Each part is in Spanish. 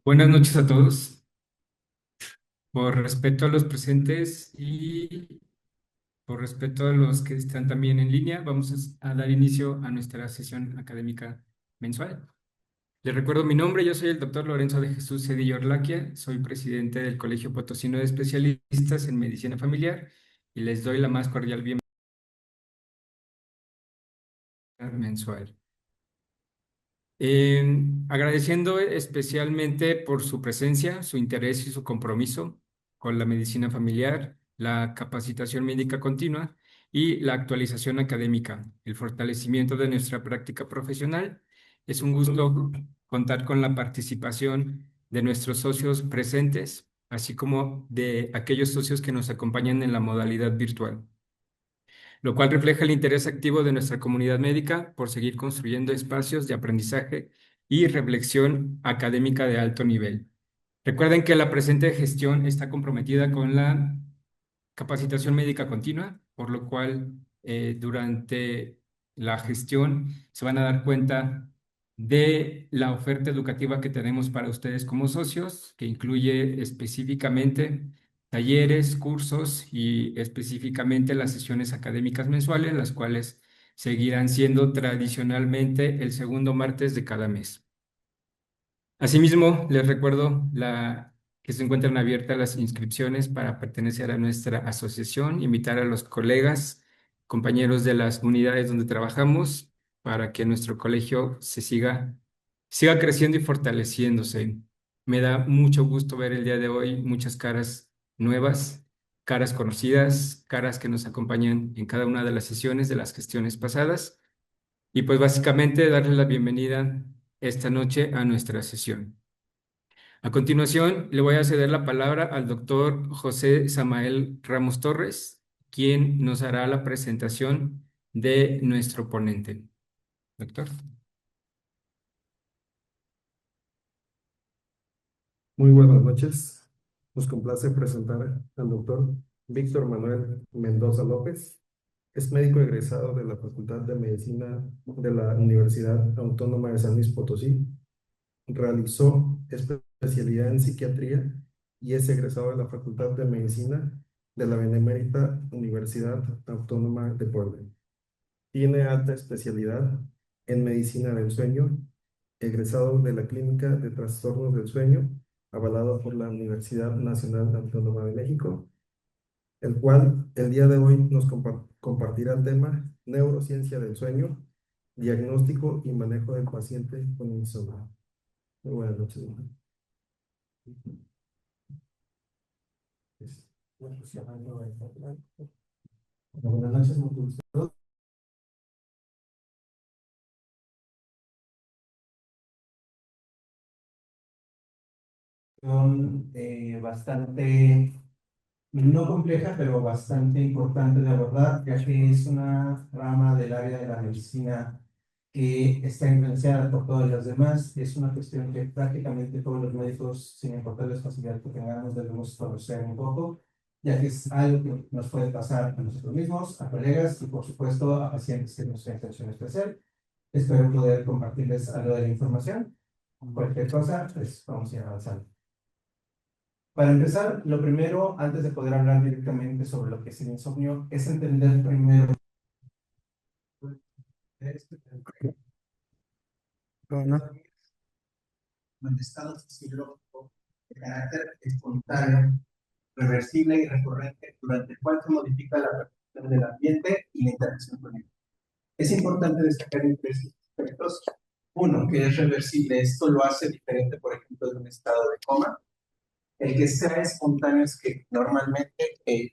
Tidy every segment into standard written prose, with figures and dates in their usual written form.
Buenas noches a todos. Por respeto a los presentes y por respeto a los que están también en línea, vamos a dar inicio a nuestra sesión académica mensual. Les recuerdo mi nombre, yo soy el doctor Lorenzo de Jesús Cedillo Orlaquia, soy presidente del Colegio Potosino de Especialistas en Medicina Familiar y les doy la más cordial bienvenida mensual. Agradeciendo especialmente por su presencia, su interés y su compromiso con la medicina familiar, la capacitación médica continua y la actualización académica, el fortalecimiento de nuestra práctica profesional. Es un gusto contar con la participación de nuestros socios presentes, así como de aquellos socios que nos acompañan en la modalidad virtual, lo cual refleja el interés activo de nuestra comunidad médica por seguir construyendo espacios de aprendizaje y reflexión académica de alto nivel. Recuerden que la presente gestión está comprometida con la capacitación médica continua, por lo cual durante la gestión se van a dar cuenta de la oferta educativa que tenemos para ustedes como socios, que incluye específicamente talleres, cursos y específicamente las sesiones académicas mensuales, las cuales seguirán siendo tradicionalmente el segundo martes de cada mes. Asimismo, les recuerdo que se encuentran abiertas las inscripciones para pertenecer a nuestra asociación, invitar a los colegas, compañeros de las unidades donde trabajamos, para que nuestro colegio siga creciendo y fortaleciéndose. Me da mucho gusto ver el día de hoy muchas caras nuevas, caras conocidas, caras que nos acompañan en cada una de las sesiones de las gestiones pasadas. Y pues básicamente darles la bienvenida esta noche a nuestra sesión. A continuación, le voy a ceder la palabra al doctor José Samael Ramos Torres, quien nos hará la presentación de nuestro ponente. Doctor. Muy buenas noches. Nos complace presentar al doctor Víctor Manuel Mendoza López. Es médico egresado de la Facultad de Medicina de la Universidad Autónoma de San Luis Potosí. Realizó especialidad en psiquiatría y es egresado de la Facultad de Medicina de la Benemérita Universidad Autónoma de Puebla. Tiene alta especialidad en medicina del sueño, egresado de la Clínica de Trastornos del Sueño, avalado por la Universidad Nacional Autónoma de México, el cual el día de hoy nos compartirá el tema neurociencia del sueño, diagnóstico y manejo del paciente con insomnio. Muy buenas noches, doctor. Buenas noches, mucho gusto. Bastante no compleja, pero bastante importante de abordar, ya que es una rama del área de la medicina que está influenciada por todas las demás. Es una cuestión que prácticamente todos los médicos, sin importar la facilidad que tengamos, debemos conocer un poco, ya que es algo que nos puede pasar a nosotros mismos, a colegas y, por supuesto, a pacientes que nos atención especial. Espero poder compartirles algo de la información. Cualquier cosa, pues vamos a ir avanzando. Para empezar, lo primero, antes de poder hablar directamente sobre lo que es el insomnio, es entender primero ¿no? El estado fisiológico de carácter espontáneo, reversible y recurrente, durante el cual se modifica la percepción del ambiente y la interacción con él. Es importante destacar en tres aspectos. Uno, que es reversible. Esto lo hace diferente, por ejemplo, de un estado de coma. El que sea espontáneo es que normalmente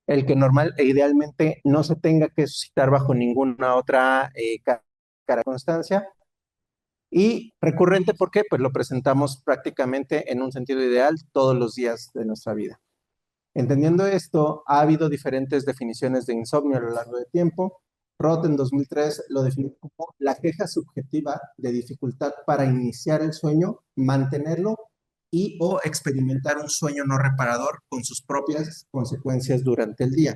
el que normal e idealmente no se tenga que suscitar bajo ninguna otra constancia. Y recurrente, ¿por qué? Pues lo presentamos prácticamente en un sentido ideal todos los días de nuestra vida. Entendiendo esto, ha habido diferentes definiciones de insomnio a lo largo del tiempo. Roth en 2003 lo definió como la queja subjetiva de dificultad para iniciar el sueño, mantenerlo y o experimentar un sueño no reparador con sus propias consecuencias durante el día,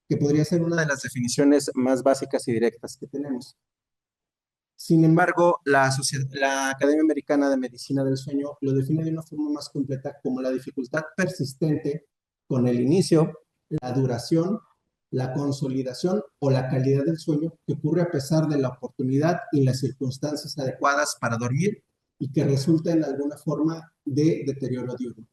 que podría ser una de las definiciones más básicas y directas que tenemos. Sin embargo, la Academia Americana de Medicina del Sueño lo define de una forma más completa como la dificultad persistente con el inicio, la duración, la consolidación o la calidad del sueño que ocurre a pesar de la oportunidad y las circunstancias adecuadas para dormir y que resulta en alguna forma de deterioro diurno.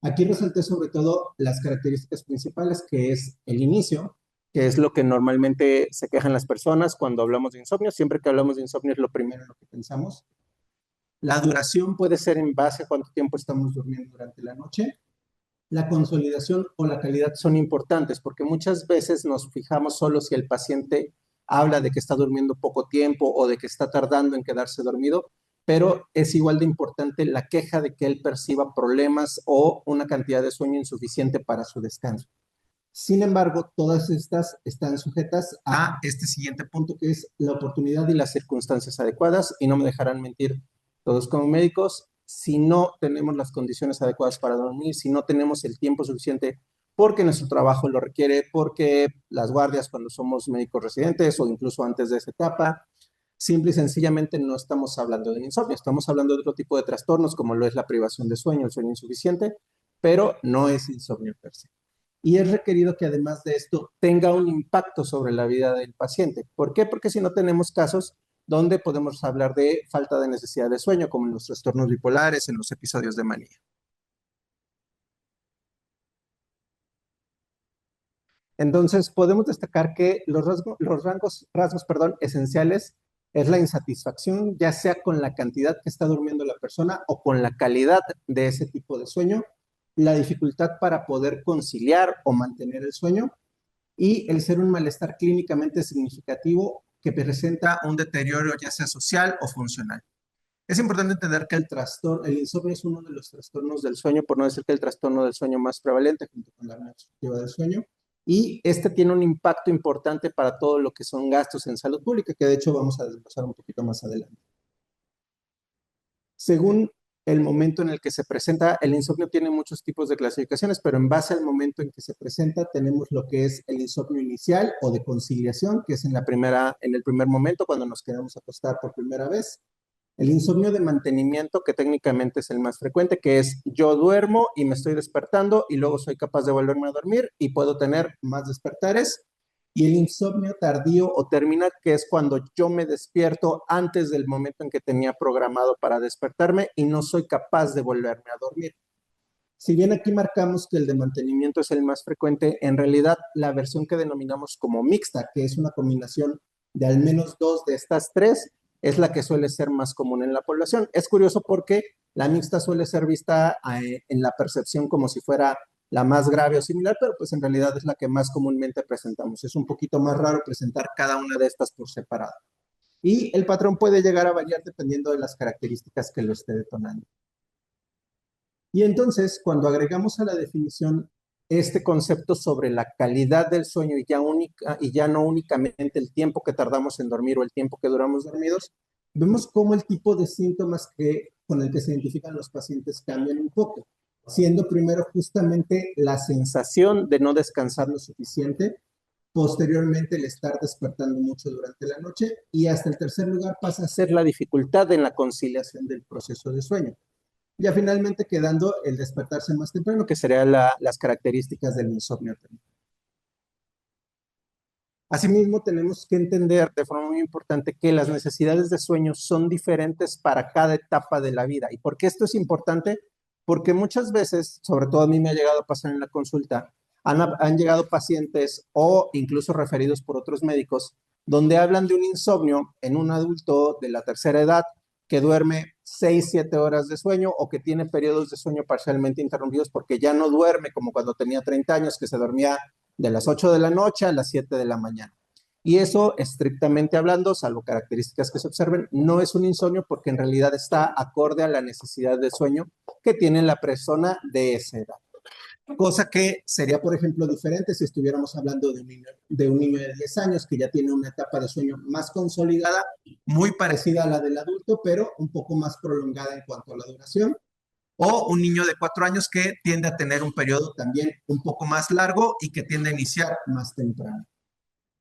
Aquí resalté sobre todo las características principales, que es el inicio, que es lo que normalmente se quejan las personas cuando hablamos de insomnio. Siempre que hablamos de insomnio es lo primero en lo que pensamos. La duración puede ser en base a cuánto tiempo estamos durmiendo durante la noche. La consolidación o la calidad son importantes porque muchas veces nos fijamos solo si el paciente habla de que está durmiendo poco tiempo o de que está tardando en quedarse dormido, pero es igual de importante la queja de que él perciba problemas o una cantidad de sueño insuficiente para su descanso. Sin embargo, todas estas están sujetas a este siguiente punto, que es la oportunidad y las circunstancias adecuadas, y no me dejarán mentir todos como médicos, si no tenemos las condiciones adecuadas para dormir, si no tenemos el tiempo suficiente porque nuestro trabajo lo requiere, porque las guardias cuando somos médicos residentes o incluso antes de esa etapa, simple y sencillamente no estamos hablando de insomnio, estamos hablando de otro tipo de trastornos como lo es la privación de sueño, el sueño insuficiente, pero no es insomnio per se. Y es requerido que además de esto tenga un impacto sobre la vida del paciente. ¿Por qué? Porque si no tenemos casos donde podemos hablar de falta de necesidad de sueño, como en los trastornos bipolares, en los episodios de manía. Entonces, podemos destacar que los rasgos esenciales es la insatisfacción, ya sea con la cantidad que está durmiendo la persona o con la calidad de ese tipo de sueño, la dificultad para poder conciliar o mantener el sueño y el ser un malestar clínicamente significativo que presenta un deterioro ya sea social o funcional. Es importante entender que el insomnio es uno de los trastornos del sueño, por no decir que el trastorno del sueño más prevalente junto con la apnea obstructiva del sueño, y este tiene un impacto importante para todo lo que son gastos en salud pública, que de hecho vamos a desglosar un poquito más adelante. Según el momento en el que se presenta, el insomnio tiene muchos tipos de clasificaciones, pero en base al momento en que se presenta, tenemos lo que es el insomnio inicial o de conciliación, que es en el primer momento, cuando nos queremos acostar por primera vez. El insomnio de mantenimiento, que técnicamente es el más frecuente, que es yo duermo y me estoy despertando y luego soy capaz de volverme a dormir y puedo tener más despertares. Y el insomnio tardío o terminal, que es cuando yo me despierto antes del momento en que tenía programado para despertarme y no soy capaz de volverme a dormir. Si bien aquí marcamos que el de mantenimiento es el más frecuente, en realidad la versión que denominamos como mixta, que es una combinación de al menos dos de estas tres, es la que suele ser más común en la población. Es curioso porque la mixta suele ser vista en la percepción como si fuera la más grave o similar, pero pues en realidad es la que más comúnmente presentamos. Es un poquito más raro presentar cada una de estas por separado. Y el patrón puede llegar a variar dependiendo de las características que lo esté detonando. Y entonces, cuando agregamos a la definición este concepto sobre la calidad del sueño y ya no únicamente el tiempo que tardamos en dormir o el tiempo que duramos dormidos, vemos cómo el tipo de síntomas con el que se identifican los pacientes cambian un poco, siendo primero justamente la sensación de no descansar lo suficiente, posteriormente el estar despertando mucho durante la noche y hasta el tercer lugar pasa a ser la dificultad en la conciliación del proceso de sueño. Ya finalmente quedando el despertarse más temprano, que serían las características del insomnio temprano. Asimismo, tenemos que entender de forma muy importante que las necesidades de sueño son diferentes para cada etapa de la vida. ¿Y por qué esto es importante? Porque muchas veces, sobre todo a mí me ha llegado a pasar en la consulta, han llegado pacientes o incluso referidos por otros médicos, donde hablan de un insomnio en un adulto de la tercera edad que duerme 6, 7 horas de sueño o que tiene periodos de sueño parcialmente interrumpidos porque ya no duerme como cuando tenía 30 años, que se dormía de las 8 de la noche a las 7 de la mañana. Y eso, estrictamente hablando, salvo características que se observen, no es un insomnio porque en realidad está acorde a la necesidad de sueño que tiene la persona de esa edad. Cosa que sería, por ejemplo, diferente si estuviéramos hablando de un niño de 10 años que ya tiene una etapa de sueño más consolidada, muy parecida a la del adulto, pero un poco más prolongada en cuanto a la duración. O un niño de 4 años que tiende a tener un periodo también un poco más largo y que tiende a iniciar más temprano.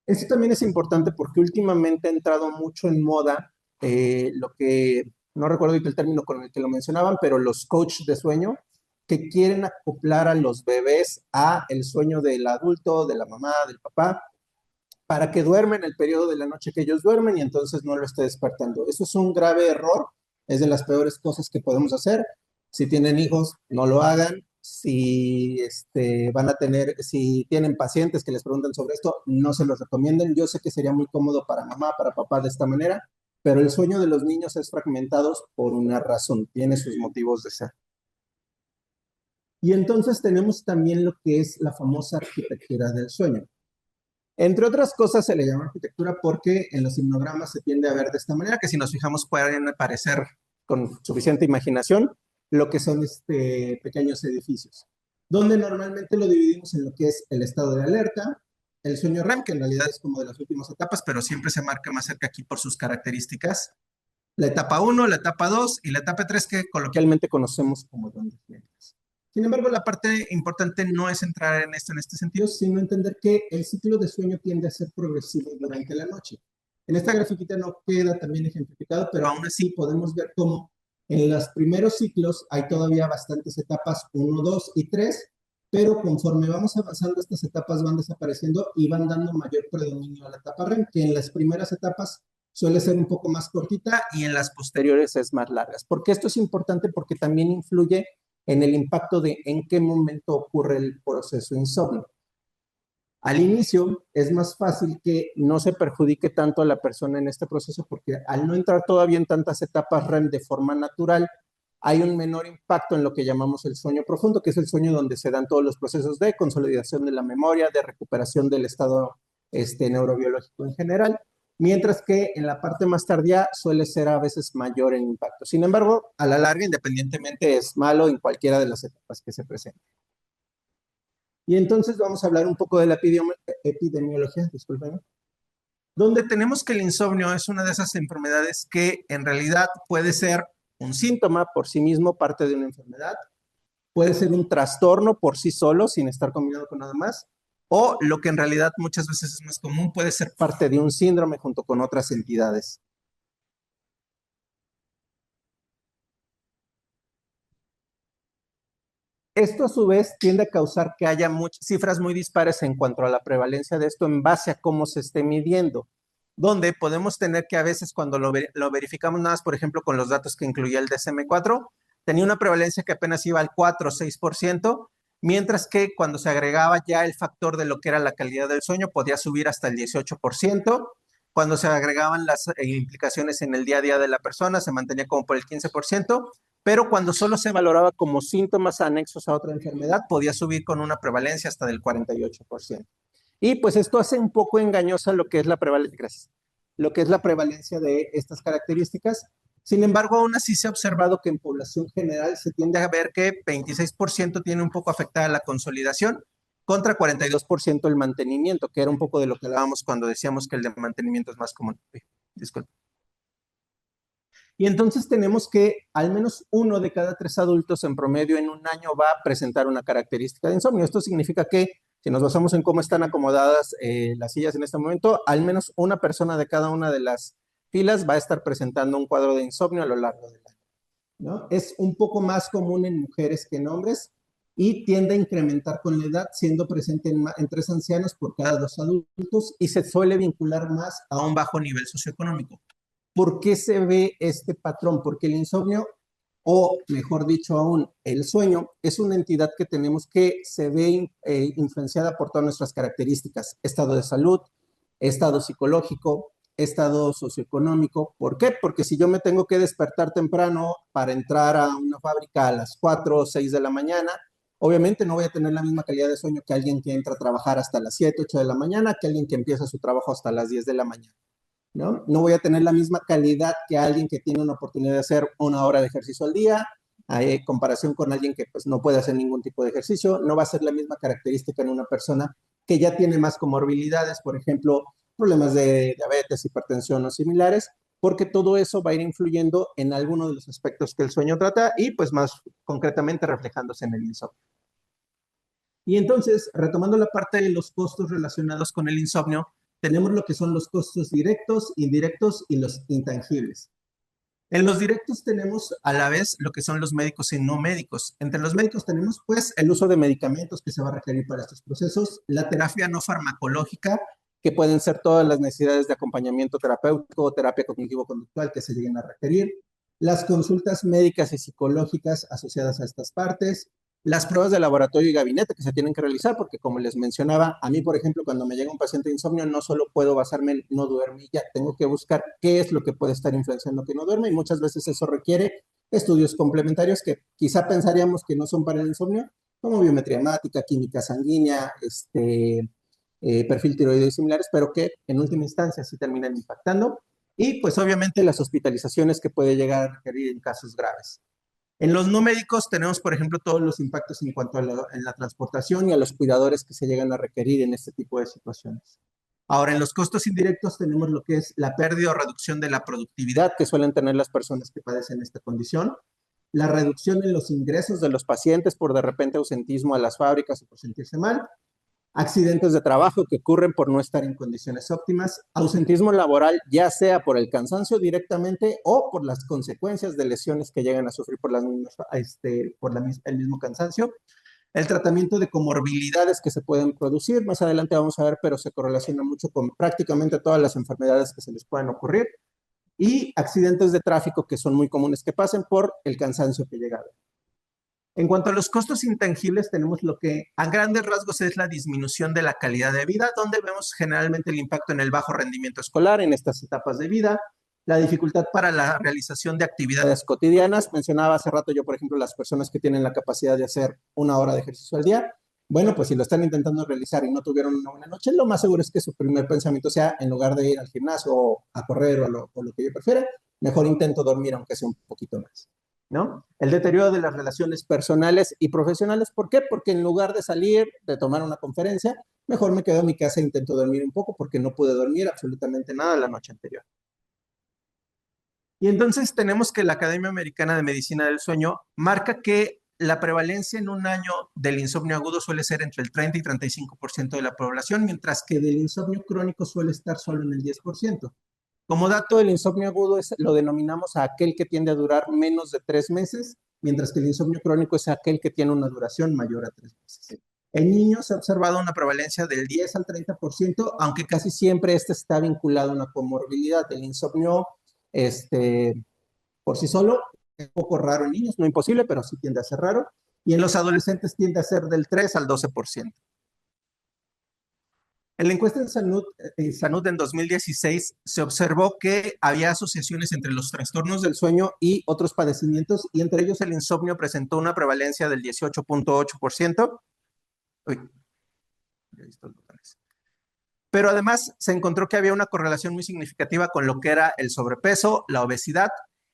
Esto también es importante porque últimamente ha entrado mucho en moda lo que, no recuerdo ahorita el término con el que lo mencionaban, pero los coach de sueño que quieren acoplar a los bebés a el sueño del adulto, de la mamá, del papá, para que duermen el periodo de la noche que ellos duermen y entonces no lo esté despertando. Eso es un grave error, es de las peores cosas que podemos hacer. Si tienen hijos, no lo hagan. Si si tienen pacientes que les preguntan sobre esto, no se los recomienden. Yo sé que sería muy cómodo para mamá, para papá de esta manera, pero el sueño de los niños es fragmentado por una razón, tiene sus motivos de ser. Y entonces tenemos también lo que es la famosa arquitectura del sueño. Entre otras cosas se le llama arquitectura porque en los himnogramas se tiende a ver de esta manera, que si nos fijamos pueden aparecer con suficiente imaginación lo que son pequeños edificios, donde normalmente lo dividimos en lo que es el estado de alerta, el sueño REM, que en realidad es como de las últimas etapas, pero siempre se marca más cerca aquí por sus características, la etapa 1, la etapa 2 y la etapa 3 que coloquialmente conocemos como duendes negros. Sin embargo, la parte importante no es entrar en esto en este sentido, sino entender que el ciclo de sueño tiende a ser progresivo durante la noche. En esta grafiquita no queda también ejemplificado, pero aún así podemos ver cómo en los primeros ciclos hay todavía bastantes etapas 1, 2 y 3, pero conforme vamos avanzando estas etapas van desapareciendo y van dando mayor predominio a la etapa REM, que en las primeras etapas suele ser un poco más cortita y en las posteriores es más largas. Porque esto es importante porque también influye en el impacto de en qué momento ocurre el proceso de insomnio. Al inicio es más fácil que no se perjudique tanto a la persona en este proceso porque al no entrar todavía en tantas etapas REM de forma natural, hay un menor impacto en lo que llamamos el sueño profundo, que es el sueño donde se dan todos los procesos de consolidación de la memoria, de recuperación del estado neurobiológico en general, mientras que en la parte más tardía suele ser a veces mayor el impacto. Sin embargo, a la larga, independientemente, es malo en cualquiera de las etapas que se presenten. Y entonces vamos a hablar un poco de la epidemiología, discúlpenme, donde tenemos que el insomnio es una de esas enfermedades que en realidad puede ser un síntoma por sí mismo, parte de una enfermedad, puede ser un trastorno por sí solo, sin estar combinado con nada más, o lo que en realidad muchas veces es más común, puede ser parte de un síndrome junto con otras entidades. Esto a su vez tiende a causar que haya muchas cifras muy dispares en cuanto a la prevalencia de esto en base a cómo se esté midiendo, donde podemos tener que a veces cuando lo verificamos nada más, por ejemplo, con los datos que incluía el DSM-4, tenía una prevalencia que apenas iba al 4 o 6%, mientras que cuando se agregaba ya el factor de lo que era la calidad del sueño, podía subir hasta el 18%. Cuando se agregaban las implicaciones en el día a día de la persona, se mantenía como por el 15%, pero cuando solo se valoraba como síntomas anexos a otra enfermedad, podía subir con una prevalencia hasta del 48%. Y pues esto hace un poco engañosa lo que es la prevalencia, gracias, lo que es la prevalencia de estas características. Sin embargo, aún así se ha observado que en población general se tiende a ver que 26% tiene un poco afectada la consolidación contra 42% el mantenimiento, que era un poco de lo que hablábamos cuando decíamos que el de mantenimiento es más común. Disculpe. Y entonces tenemos que al menos 1 de cada 3 adultos en promedio en un año va a presentar una característica de insomnio. Esto significa que si nos basamos en cómo están acomodadas las sillas en este momento, al menos una persona de cada una de las filas va a estar presentando un cuadro de insomnio a lo largo del año, ¿no? Es un poco más común en mujeres que en hombres y tiende a incrementar con la edad, siendo presente en 3 ancianos por cada 2 adultos y se suele vincular más a un bajo nivel socioeconómico. ¿Por qué se ve este patrón? Porque el insomnio, o mejor dicho aún, el sueño, es una entidad que tenemos que se ve influenciada por todas nuestras características, estado de salud, estado psicológico, estado socioeconómico. ¿Por qué? Porque si yo me tengo que despertar temprano para entrar a una fábrica a las 4 o 6 de la mañana, obviamente no voy a tener la misma calidad de sueño que alguien que entra a trabajar hasta las 7, 8 de la mañana, que alguien que empieza su trabajo hasta las 10 de la mañana. ¿No? No voy a tener la misma calidad que alguien que tiene una oportunidad de hacer 1 hora de ejercicio al día, en comparación con alguien que pues, no puede hacer ningún tipo de ejercicio. No va a ser la misma característica en una persona que ya tiene más comorbilidades, por ejemplo, problemas de diabetes, hipertensión o similares, porque todo eso va a ir influyendo en alguno de los aspectos que el sueño trata y pues más concretamente reflejándose en el insomnio. Y entonces, retomando la parte de los costos relacionados con el insomnio, tenemos lo que son los costos directos, indirectos y los intangibles. En los directos tenemos a la vez lo que son los médicos y no médicos. Entre los médicos tenemos pues el uso de medicamentos que se va a requerir para estos procesos, la terapia no farmacológica, que pueden ser todas las necesidades de acompañamiento terapéutico o terapia cognitivo-conductual que se lleguen a requerir, las consultas médicas y psicológicas asociadas a estas partes, las pruebas de laboratorio y gabinete que se tienen que realizar, porque como les mencionaba, a mí, por ejemplo, cuando me llega un paciente de insomnio, no solo puedo basarme en no duerme y ya, tengo que buscar qué es lo que puede estar influenciando que no duerme, y muchas veces eso requiere estudios complementarios que quizá pensaríamos que no son para el insomnio, como biometría hemática, química sanguínea, perfil tiroideo y similares, pero que en última instancia sí terminan impactando. Y pues obviamente las hospitalizaciones que puede llegar a requerir en casos graves. En los no médicos tenemos, por ejemplo, todos los impactos en cuanto a en la transportación y a los cuidadores que se llegan a requerir en este tipo de situaciones. Ahora, en los costos indirectos tenemos lo que es la pérdida o reducción de la productividad que suelen tener las personas que padecen esta condición, la reducción en los ingresos de los pacientes por de repente ausentismo a las fábricas o por sentirse mal, accidentes de trabajo que ocurren por no estar en condiciones óptimas, ausentismo laboral, ya sea por el cansancio directamente o por las consecuencias de lesiones que llegan a sufrir por, el mismo cansancio, el tratamiento de comorbilidades que se pueden producir, más adelante vamos a ver, pero se correlaciona mucho con prácticamente todas las enfermedades que se les pueden ocurrir, y accidentes de tráfico que son muy comunes que pasen por el cansancio que llega a haber. En cuanto a los costos intangibles, tenemos lo que a grandes rasgos es la disminución de la calidad de vida, donde vemos generalmente el impacto en el bajo rendimiento escolar en estas etapas de vida, la dificultad para la realización de actividades cotidianas. Mencionaba hace rato yo, por ejemplo, las personas que tienen la capacidad de hacer 1 hora de ejercicio al día. Bueno, pues si lo están intentando realizar y no tuvieron una buena noche, lo más seguro es que su primer pensamiento sea, en lugar de ir al gimnasio o a correr o lo que yo prefiera, mejor intento dormir aunque sea un poquito más, ¿no? El deterioro de las relaciones personales y profesionales. ¿Por qué? Porque en lugar de salir, de tomar una conferencia, mejor me quedo en mi casa e intento dormir un poco porque no pude dormir absolutamente nada la noche anterior. Y entonces tenemos que la Academia Americana de Medicina del Sueño marca que la prevalencia en un año del insomnio agudo suele ser entre el 30 y 35% de la población, mientras que del insomnio crónico suele estar solo en el 10%. Como dato, el insomnio agudo lo denominamos a aquel que tiende a durar menos de 3 meses, mientras que el insomnio crónico es aquel que tiene una duración mayor a 3 meses. En niños se ha observado una prevalencia del 10 al 30%, aunque casi siempre este está vinculado a una comorbilidad. El insomnio por sí solo es un poco raro en niños, no imposible, pero sí tiende a ser raro. Y en los adolescentes tiende a ser del 3 al 12%. En la encuesta de Sanud en 2016 se observó que había asociaciones entre los trastornos del sueño y otros padecimientos, y entre ellos el insomnio presentó una prevalencia del 18.8%. Uy, ya he visto los botones. Pero además se encontró que había una correlación muy significativa con lo que era el sobrepeso, la obesidad,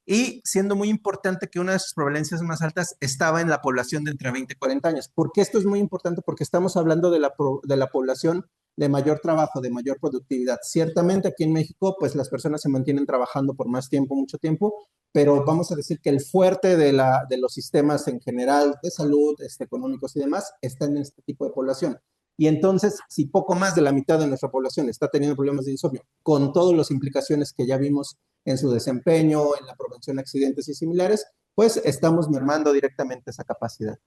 y siendo muy importante que una de sus prevalencias más altas estaba en la población de entre 20 y 40 años. ¿Por qué esto es muy importante? Porque estamos hablando de la población de mayor trabajo, de mayor productividad. Ciertamente aquí en México, pues las personas se mantienen trabajando por más tiempo, mucho tiempo, pero vamos a decir que el fuerte de los sistemas en general de salud, económicos y demás, está en este tipo de población. Y entonces, si poco más de la mitad de nuestra población está teniendo problemas de insomnio, con todas las implicaciones que ya vimos en su desempeño, en la prevención de accidentes y similares, pues estamos mermando directamente esa capacidad.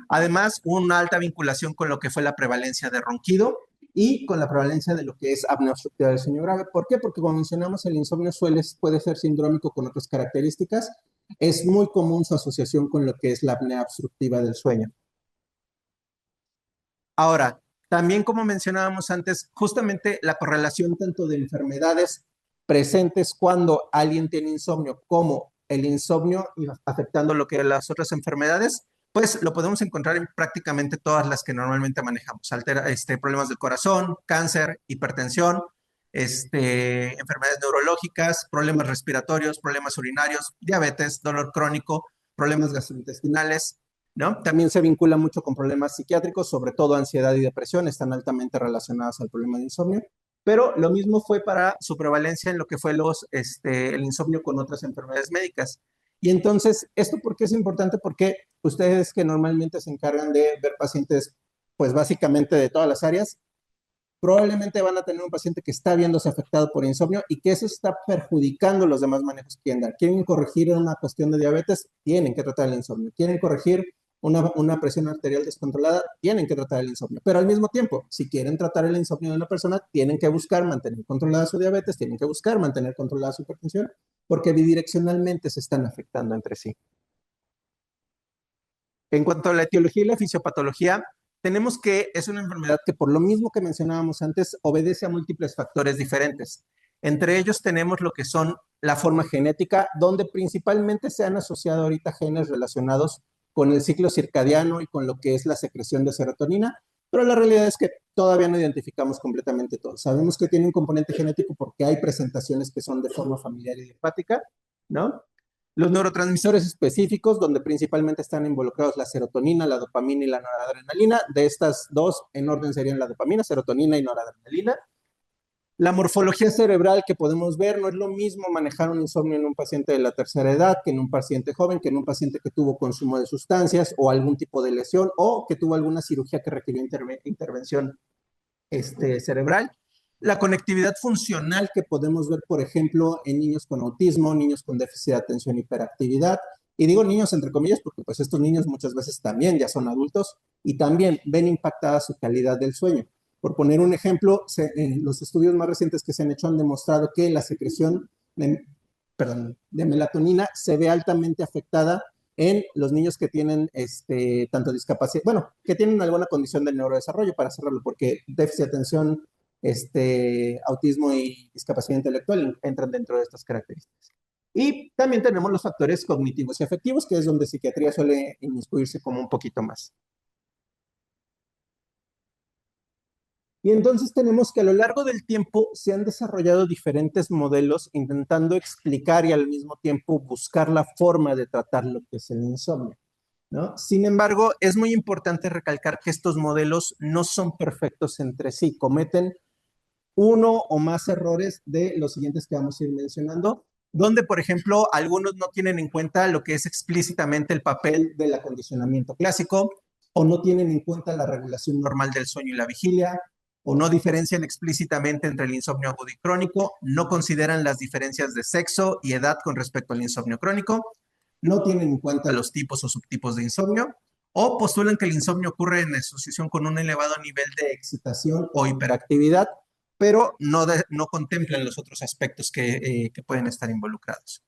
Además, una alta vinculación con lo que fue la prevalencia de ronquido y con la prevalencia de lo que es apnea obstructiva del sueño grave. ¿Por qué? Porque como mencionamos, el insomnio puede ser sindrómico con otras características. Es muy común su asociación con lo que es la apnea obstructiva del sueño. Ahora, también como mencionábamos antes, justamente la correlación tanto de enfermedades presentes cuando alguien tiene insomnio como el insomnio afectando lo que son las otras enfermedades, pues lo podemos encontrar en prácticamente todas las que normalmente manejamos. Problemas del corazón, cáncer, hipertensión, enfermedades neurológicas, problemas respiratorios, problemas urinarios, diabetes, dolor crónico, problemas gastrointestinales, ¿no? También se vincula mucho con problemas psiquiátricos, sobre todo ansiedad y depresión, están altamente relacionadas al problema de insomnio, pero lo mismo fue para su prevalencia en lo que fue el insomnio con otras enfermedades médicas. Y entonces, ¿esto por qué es importante? Porque ustedes que normalmente se encargan de ver pacientes, pues básicamente de todas las áreas, probablemente van a tener un paciente que está viéndose afectado por insomnio y que eso está perjudicando los demás manejos que quieren dar. Quieren corregir una cuestión de diabetes, tienen que tratar el insomnio. Quieren corregir una presión arterial descontrolada, tienen que tratar el insomnio. Pero al mismo tiempo, si quieren tratar el insomnio de una persona, tienen que buscar mantener controlada su diabetes, tienen que buscar mantener controlada su hipertensión, porque bidireccionalmente se están afectando entre sí. En cuanto a la etiología y la fisiopatología, tenemos que es una enfermedad que por lo mismo que mencionábamos antes, obedece a múltiples factores diferentes. Entre ellos tenemos lo que son la forma genética, donde principalmente se han asociado ahorita genes relacionados con el ciclo circadiano y con lo que es la secreción de serotonina, pero la realidad es que todavía no identificamos completamente todo. Sabemos que tiene un componente genético porque hay presentaciones que son de forma familiar y idiopática, ¿no? Los neurotransmisores específicos, donde principalmente están involucrados la serotonina, la dopamina y la noradrenalina. De estas dos, en orden serían la dopamina, serotonina y noradrenalina. La morfología cerebral que podemos ver no es lo mismo manejar un insomnio en un paciente de la tercera edad que en un paciente joven, que en un paciente que tuvo consumo de sustancias o algún tipo de lesión o que tuvo alguna cirugía que requirió intervención cerebral. La conectividad funcional que podemos ver, por ejemplo, en niños con autismo, niños con déficit de atención y hiperactividad. Y digo niños entre comillas porque pues estos niños muchas veces también ya son adultos y también ven impactada su calidad del sueño. Por poner un ejemplo, los estudios más recientes que se han hecho han demostrado que la secreción de melatonina se ve altamente afectada en los niños que tienen tanto discapacidad, bueno, que tienen alguna condición del neurodesarrollo, para cerrarlo, porque déficit de atención, autismo y discapacidad intelectual entran dentro de estas características. Y también tenemos los factores cognitivos y afectivos, que es donde psiquiatría suele inmiscuirse como un poquito más. Y entonces tenemos que a lo largo del tiempo se han desarrollado diferentes modelos intentando explicar y al mismo tiempo buscar la forma de tratar lo que es el insomnio, ¿no? Sin embargo, es muy importante recalcar que estos modelos no son perfectos entre sí, cometen uno o más errores de los siguientes que vamos a ir mencionando, donde, por ejemplo, algunos no tienen en cuenta lo que es explícitamente el papel del acondicionamiento clásico, o no tienen en cuenta la regulación normal del sueño y la vigilia, o no diferencian explícitamente entre el insomnio agudo y crónico, no consideran las diferencias de sexo y edad con respecto al insomnio crónico, no tienen en cuenta los tipos o subtipos de insomnio, o postulan que el insomnio ocurre en asociación con un elevado nivel de excitación o hiperactividad, pero no contemplan los otros aspectos que pueden estar involucrados.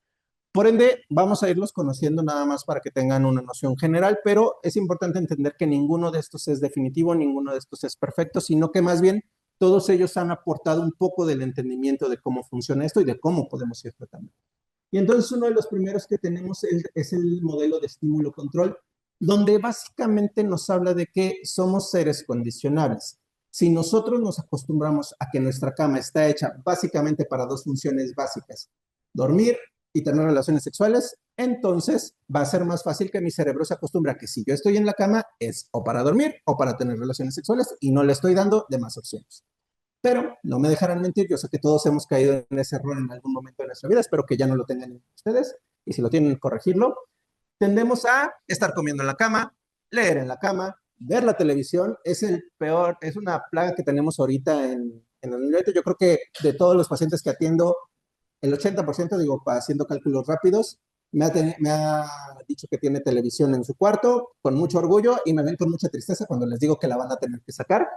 Por ende, vamos a irlos conociendo nada más para que tengan una noción general, pero es importante entender que ninguno de estos es definitivo, ninguno de estos es perfecto, sino que más bien todos ellos han aportado un poco del entendimiento de cómo funciona esto y de cómo podemos ir tratando. Y entonces uno de los primeros que tenemos es el modelo de estímulo-control, donde básicamente nos habla de que somos seres condicionables. Si nosotros nos acostumbramos a que nuestra cama está hecha básicamente para dos funciones básicas, dormir y tener relaciones sexuales, entonces va a ser más fácil que mi cerebro se acostumbre a que si yo estoy en la cama es o para dormir o para tener relaciones sexuales y no le estoy dando demás opciones. Pero no me dejarán mentir, yo sé que todos hemos caído en ese error en algún momento de nuestra vida, espero que ya no lo tengan ustedes y si lo tienen, corregirlo. Tendemos a estar comiendo en la cama, leer en la cama, ver la televisión, es una plaga que tenemos ahorita en el nivel. Yo creo que de todos los pacientes que atiendo, el 80%, digo, haciendo cálculos rápidos, me ha dicho que tiene televisión en su cuarto, con mucho orgullo, y me ven con mucha tristeza cuando les digo que la van a tener que sacar.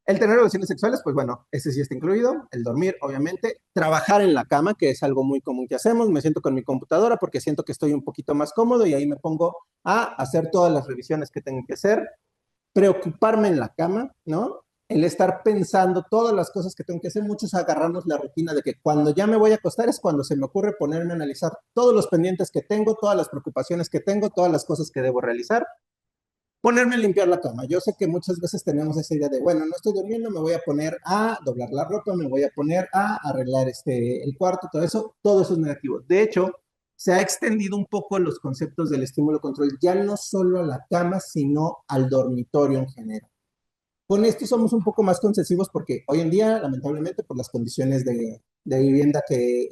El tener relaciones sexuales, pues bueno, ese sí está incluido. El dormir, obviamente. Trabajar en la cama, que es algo muy común que hacemos. Me siento con mi computadora porque siento que estoy un poquito más cómodo y ahí me pongo a hacer todas las revisiones que tengo que hacer. Preocuparme en la cama, ¿no? El estar pensando todas las cosas que tengo que hacer. Muchos agarramos la rutina de que cuando ya me voy a acostar es cuando se me ocurre ponerme a analizar todos los pendientes que tengo, todas las preocupaciones que tengo, todas las cosas que debo realizar. Ponerme a limpiar la cama. Yo sé que muchas veces tenemos esa idea de, bueno, no estoy durmiendo, me voy a poner a doblar la ropa, me voy a poner a arreglar el cuarto, todo eso es negativo. De hecho, se ha extendido un poco los conceptos del estímulo control, ya no solo a la cama, sino al dormitorio en general. Con esto somos un poco más concesivos porque hoy en día, lamentablemente, por las condiciones de vivienda que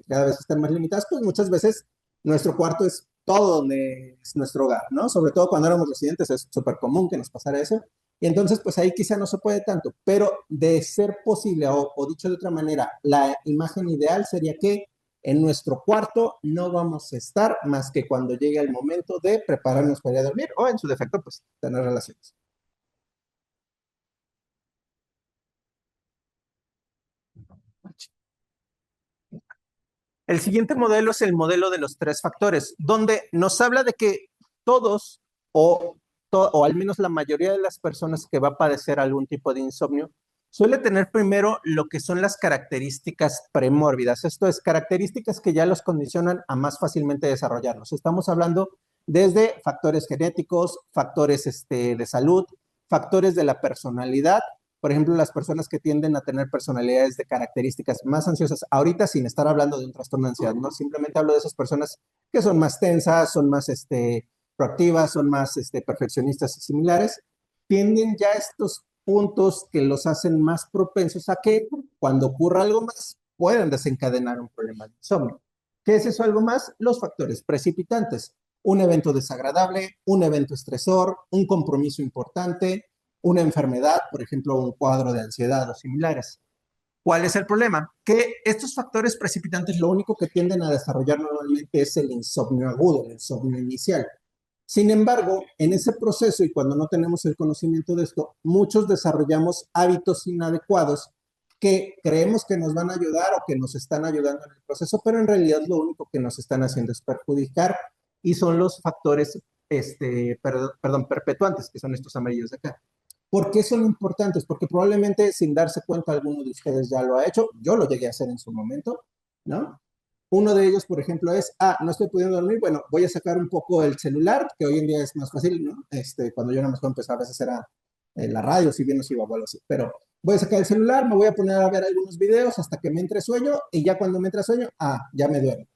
cada vez están más limitadas, pues muchas veces nuestro cuarto es todo donde es nuestro hogar, ¿no? Sobre todo cuando éramos residentes es súper común que nos pasara eso. Y entonces, pues ahí quizá no se puede tanto, pero de ser posible, o dicho de otra manera, la imagen ideal sería que en nuestro cuarto no vamos a estar más que cuando llegue el momento de prepararnos para ir a dormir o en su defecto, pues tener relaciones. El siguiente modelo es el modelo de los tres factores, donde nos habla de que todos o al menos la mayoría de las personas que va a padecer algún tipo de insomnio suele tener primero lo que son las características premórbidas. Esto es, características que ya los condicionan a más fácilmente desarrollarlos. Estamos hablando desde factores genéticos, factores de salud, factores de la personalidad. Por ejemplo, las personas que tienden a tener personalidades de características más ansiosas, ahorita sin estar hablando de un trastorno de ansiedad, ¿no? Simplemente hablo de esas personas que son más tensas, son más proactivas, son más perfeccionistas y similares, tienden ya a estos puntos que los hacen más propensos a que cuando ocurra algo más puedan desencadenar un problema de insomnio. ¿Qué es eso algo más? Los factores precipitantes. Un evento desagradable, un evento estresor, un compromiso importante, una enfermedad, por ejemplo, un cuadro de ansiedad o similares. ¿Cuál es el problema? Que estos factores precipitantes lo único que tienden a desarrollar normalmente es el insomnio agudo, el insomnio inicial. Sin embargo, en ese proceso y cuando no tenemos el conocimiento de esto, muchos desarrollamos hábitos inadecuados que creemos que nos van a ayudar o que nos están ayudando en el proceso, pero en realidad lo único que nos están haciendo es perjudicar y son los factores, perpetuantes, que son estos amarillos de acá. ¿Por qué son importantes? Porque probablemente sin darse cuenta alguno de ustedes ya lo ha hecho, yo lo llegué a hacer en su momento, ¿no? Uno de ellos, por ejemplo, es, no estoy pudiendo dormir, bueno, voy a sacar un poco el celular, que hoy en día es más fácil, ¿no? Cuando yo nada más empezaba, a veces era la radio, si bien nos iba o algo así, pero voy a sacar el celular, me voy a poner a ver algunos videos hasta que me entre sueño, y ya cuando me entre sueño, ya me duermo.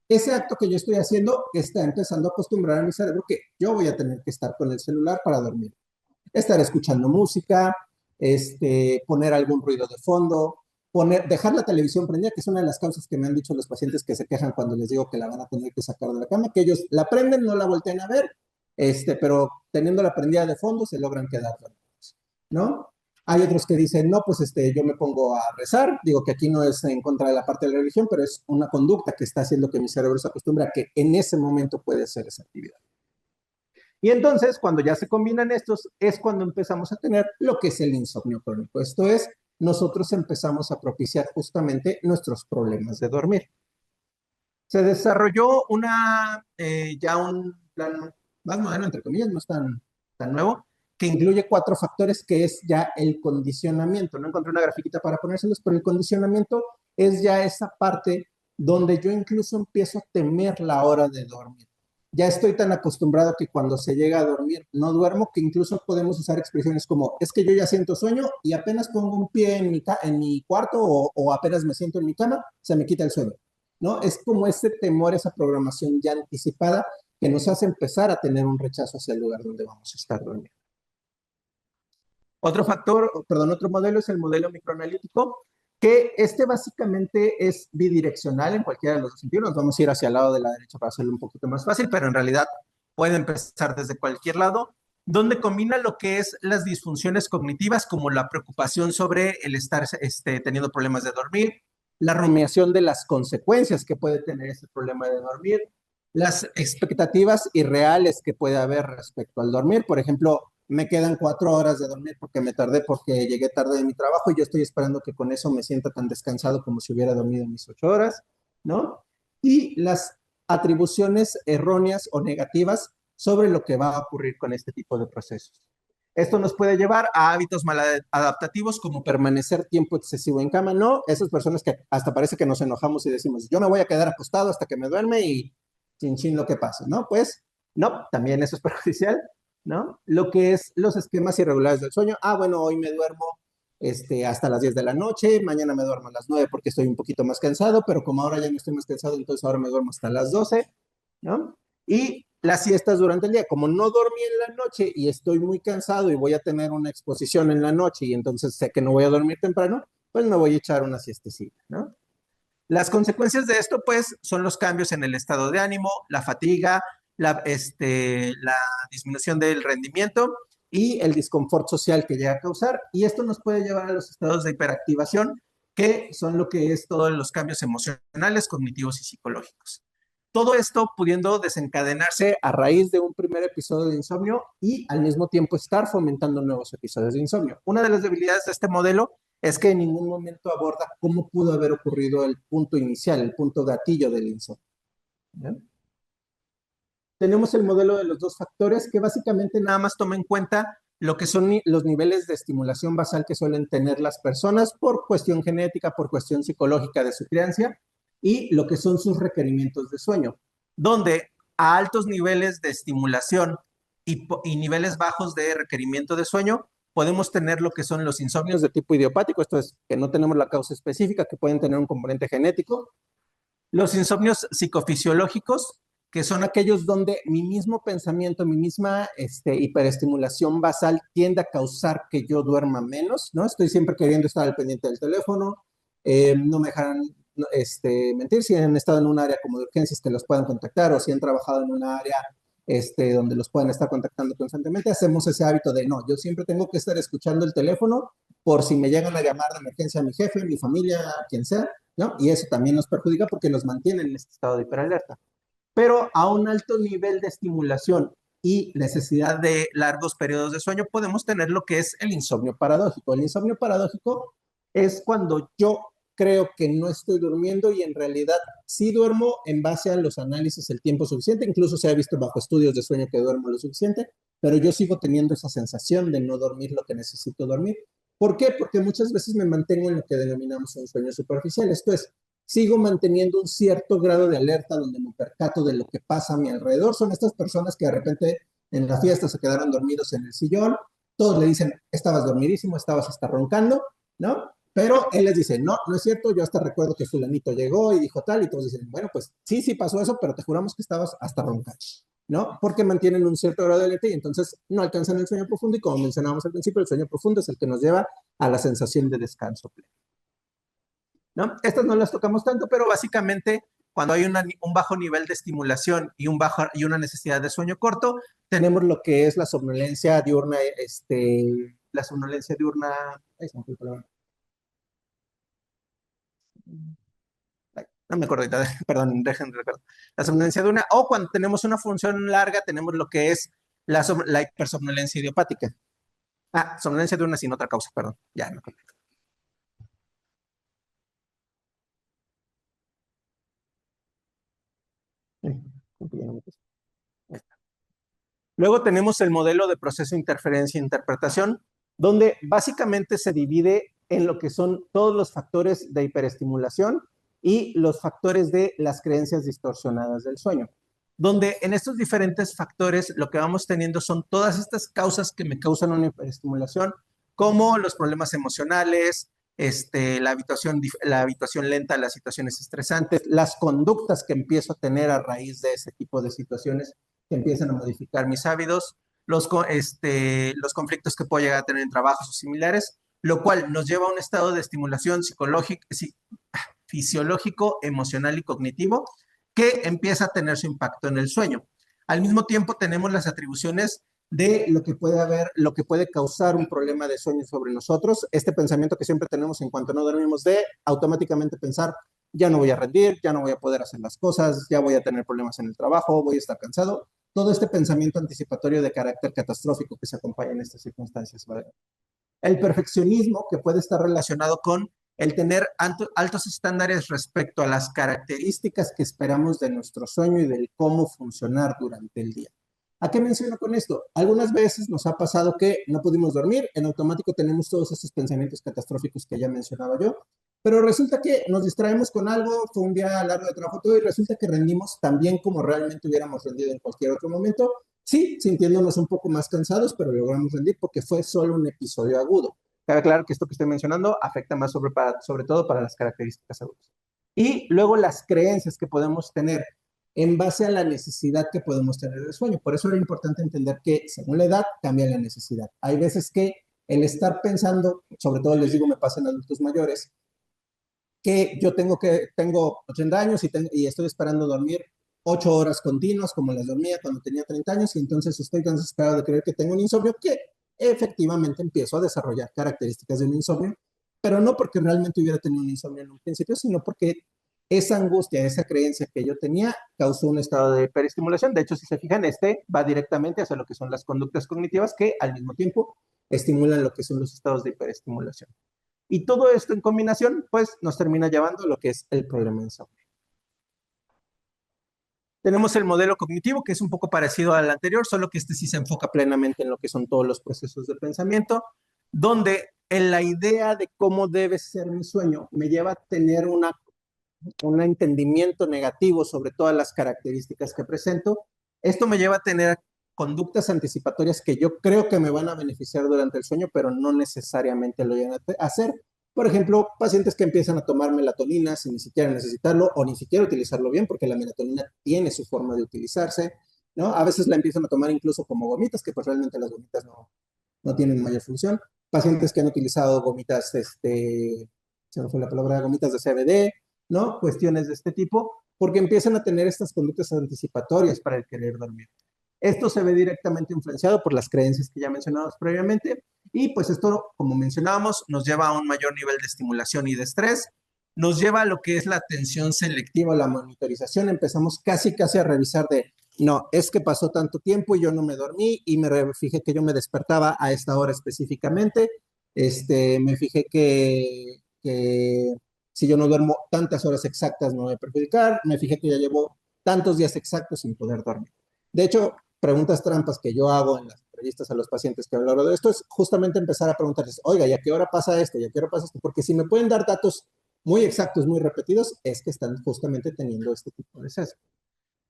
Ese acto que yo estoy haciendo está empezando a acostumbrar a mi cerebro que yo voy a tener que estar con el celular para dormir. Estar escuchando música, poner algún ruido de fondo, dejar la televisión prendida, que es una de las causas que me han dicho los pacientes que se quejan cuando les digo que la van a tener que sacar de la cama, que ellos la prenden, no la voltean a ver, pero teniéndola prendida de fondo se logran quedar dormidos, ¿no? Hay otros que dicen, no, pues yo me pongo a rezar, digo que aquí no es en contra de la parte de la religión, pero es una conducta que está haciendo que mi cerebro se acostumbre a que en ese momento puede hacer esa actividad. Y entonces, cuando ya se combinan estos, es cuando empezamos a tener lo que es el insomnio crónico. Esto es, nosotros empezamos a propiciar justamente nuestros problemas de dormir. Se desarrolló ya un plan más moderno, entre comillas, no es tan nuevo, que incluye 4 factores, que es ya el condicionamiento. No encontré una grafiquita para ponérselos, pero el condicionamiento es ya esa parte donde yo incluso empiezo a temer la hora de dormir. Ya estoy tan acostumbrado que cuando se llega a dormir no duermo, que incluso podemos usar expresiones como, es que yo ya siento sueño y apenas pongo un pie en mi cuarto o apenas me siento en mi cama, se me quita el sueño, ¿no? Es como ese temor, esa programación ya anticipada que nos hace empezar a tener un rechazo hacia el lugar donde vamos a estar durmiendo. Otro modelo es el modelo microanalítico, que básicamente es bidireccional en cualquiera de los dos sentidos. Nos vamos a ir hacia el lado de la derecha para hacerlo un poquito más fácil, pero en realidad puede empezar desde cualquier lado, donde combina lo que es las disfunciones cognitivas, como la preocupación sobre el estar teniendo problemas de dormir, la rumiación de las consecuencias que puede tener ese problema de dormir, las expectativas irreales que puede haber respecto al dormir. Por ejemplo, me quedan 4 horas de dormir porque me tardé, porque llegué tarde de mi trabajo y yo estoy esperando que con eso me sienta tan descansado como si hubiera dormido mis 8 horas, ¿no? Y las atribuciones erróneas o negativas sobre lo que va a ocurrir con este tipo de procesos. Esto nos puede llevar a hábitos maladaptativos como permanecer tiempo excesivo en cama, ¿no? Esas personas que hasta parece que nos enojamos y decimos, yo me voy a quedar acostado hasta que me duerme y chin lo que pase, ¿no? Pues no, también eso es perjudicial, ¿no? Lo que es los esquemas irregulares del sueño. Bueno, hoy me duermo hasta las 10 de la noche, mañana me duermo a las 9 porque estoy un poquito más cansado, pero como ahora ya no estoy más cansado, entonces ahora me duermo hasta las 12, ¿no? Y las siestas durante el día, como no dormí en la noche y estoy muy cansado y voy a tener una exposición en la noche y entonces sé que no voy a dormir temprano, pues me voy a echar una siestecita, ¿no? Las consecuencias de esto, pues, son los cambios en el estado de ánimo, la fatiga, la disminución del rendimiento y el disconfort social que llega a causar, y esto nos puede llevar a los estados de hiperactivación, que son lo que es todos los cambios emocionales, cognitivos y psicológicos. Todo esto pudiendo desencadenarse a raíz de un primer episodio de insomnio y al mismo tiempo estar fomentando nuevos episodios de insomnio. Una de las debilidades de este modelo es que en ningún momento aborda cómo pudo haber ocurrido el punto inicial, el punto gatillo del insomnio. ¿Bien? Tenemos el modelo de los dos factores que básicamente nada más toma en cuenta lo que son los niveles de estimulación basal que suelen tener las personas por cuestión genética, por cuestión psicológica de su crianza y lo que son sus requerimientos de sueño, donde a altos niveles de estimulación y niveles bajos de requerimiento de sueño podemos tener lo que son los insomnios de tipo idiopático, esto es que no tenemos la causa específica, que pueden tener un componente genético, los insomnios psicofisiológicos, que son aquellos donde mi mismo pensamiento, mi misma hiperestimulación basal tiende a causar que yo duerma menos, ¿no? Estoy siempre queriendo estar al pendiente del teléfono, no me dejan mentir si han estado en un área como de urgencias que los puedan contactar o si han trabajado en un área donde los puedan estar contactando constantemente, hacemos ese hábito de no, yo siempre tengo que estar escuchando el teléfono por si me llegan a llamar de emergencia a mi jefe, mi familia, quien sea, ¿no? Y eso también nos perjudica porque nos mantiene en este estado de hiperalerta. Pero a un alto nivel de estimulación y necesidad de largos periodos de sueño, podemos tener lo que es el insomnio paradójico. El insomnio paradójico es cuando yo creo que no estoy durmiendo y en realidad sí duermo en base a los análisis el tiempo suficiente, incluso se ha visto bajo estudios de sueño que duermo lo suficiente, pero yo sigo teniendo esa sensación de no dormir lo que necesito dormir. ¿Por qué? Porque muchas veces me mantengo en lo que denominamos un sueño superficial, esto es, sigo manteniendo un cierto grado de alerta donde me percato de lo que pasa a mi alrededor. Son estas personas que de repente en la fiesta se quedaron dormidos en el sillón, todos le dicen, estabas dormidísimo, estabas hasta roncando, ¿no? Pero él les dice, no, no es cierto, yo hasta recuerdo que fulanito llegó y dijo tal, y todos dicen, bueno, pues sí, sí pasó eso, pero te juramos que estabas hasta roncando, ¿no? Porque mantienen un cierto grado de alerta y entonces no alcanzan el sueño profundo y como mencionábamos al principio, el sueño profundo es el que nos lleva a la sensación de descanso pleno, ¿no? Estas no las tocamos tanto, pero básicamente cuando hay un bajo nivel de estimulación y una necesidad de sueño corto, tenemos lo que es la somnolencia diurna, la somnolencia diurna, ay, se me fue la palabra. No me acuerdo ahorita, perdón, dejen de recordar. La somnolencia diurna, o cuando tenemos una función larga, tenemos lo que es la hipersomnolencia idiopática. Ah, somnolencia diurna sin otra causa, perdón, ya me acuerdo. Luego tenemos el modelo de proceso, interferencia e interpretación, donde básicamente se divide en lo que son todos los factores de hiperestimulación y los factores de las creencias distorsionadas del sueño, donde en estos diferentes factores lo que vamos teniendo son todas estas causas que me causan una hiperestimulación, como los problemas emocionales, la habituación lenta, las situaciones estresantes, las conductas que empiezo a tener a raíz de ese tipo de situaciones que empiezan a modificar mis hábitos, los conflictos que puedo llegar a tener en trabajos o similares, lo cual nos lleva a un estado de estimulación fisiológico, emocional y cognitivo que empieza a tener su impacto en el sueño. Al mismo tiempo tenemos las atribuciones de lo que puede haber, lo que puede causar un problema de sueño sobre nosotros, este pensamiento que siempre tenemos en cuanto no dormimos de automáticamente pensar, ya no voy a rendir, ya no voy a poder hacer las cosas, ya voy a tener problemas en el trabajo, voy a estar cansado, todo este pensamiento anticipatorio de carácter catastrófico que se acompaña en estas circunstancias, ¿vale? El perfeccionismo, que puede estar relacionado con el tener altos estándares respecto a las características que esperamos de nuestro sueño y del cómo funcionar durante el día. ¿A qué menciono con esto? Algunas veces nos ha pasado que no pudimos dormir, en automático tenemos todos estos pensamientos catastróficos que ya mencionaba yo, pero resulta que nos distraemos con algo, fue un día largo de trabajo todo y resulta que rendimos tan bien como realmente hubiéramos rendido en cualquier otro momento. Sí, sintiéndonos un poco más cansados, pero logramos rendir porque fue solo un episodio agudo. Cabe aclarar que esto que estoy mencionando afecta más sobre todo para las características agudas. Y luego las creencias que podemos tener en base a la necesidad que podemos tener de sueño. Por eso era importante entender que según la edad cambia la necesidad. Hay veces que el estar pensando, sobre todo les digo, me pasa en adultos mayores, que yo tengo 80 años y estoy esperando dormir 8 horas continuas como las dormía cuando tenía 30 años y entonces estoy tan desesperado de creer que tengo un insomnio que efectivamente empiezo a desarrollar características de un insomnio, pero no porque realmente hubiera tenido un insomnio en un principio, sino porque esa angustia, esa creencia que yo tenía causó un estado de hiperestimulación. De hecho, si se fijan, este va directamente hacia lo que son las conductas cognitivas que al mismo tiempo estimulan lo que son los estados de hiperestimulación. Y todo esto en combinación, pues nos termina llevando a lo que es el problema de insomnio. Tenemos el modelo cognitivo, que es un poco parecido al anterior, solo que este sí se enfoca plenamente en lo que son todos los procesos de pensamiento, donde en la idea de cómo debe ser mi sueño me lleva a tener un entendimiento negativo sobre todas las características que presento. Esto me lleva a tener conductas anticipatorias que yo creo que me van a beneficiar durante el sueño, pero no necesariamente lo van a hacer. Por ejemplo, pacientes que empiezan a tomar melatonina sin ni siquiera necesitarlo o ni siquiera utilizarlo bien, porque la melatonina tiene su forma de utilizarse, ¿no? A veces la empiezan a tomar incluso como gomitas, que pues realmente las gomitas no tienen mayor función. Pacientes que han utilizado gomitas, se me fue la palabra, gomitas de CBD, ¿no? Cuestiones de este tipo, porque empiezan a tener estas conductas anticipatorias para el querer dormir. Esto se ve directamente influenciado por las creencias que ya mencionamos previamente y pues esto, como mencionábamos, nos lleva a un mayor nivel de estimulación y de estrés, nos lleva a lo que es la atención selectiva, la monitorización, empezamos casi a revisar de, no, es que pasó tanto tiempo y yo no me dormí y me fijé que yo me despertaba a esta hora específicamente, me fijé que si yo no duermo tantas horas exactas me voy a perjudicar, me fijé que ya llevo tantos días exactos sin poder dormir. De hecho, preguntas trampas que yo hago en las entrevistas a los pacientes que hablo de esto es justamente empezar a preguntarles, oiga, ¿y a qué hora pasa esto? ¿Y a qué hora pasa esto? Porque si me pueden dar datos muy exactos, muy repetidos, es que están justamente teniendo este tipo de sesgo.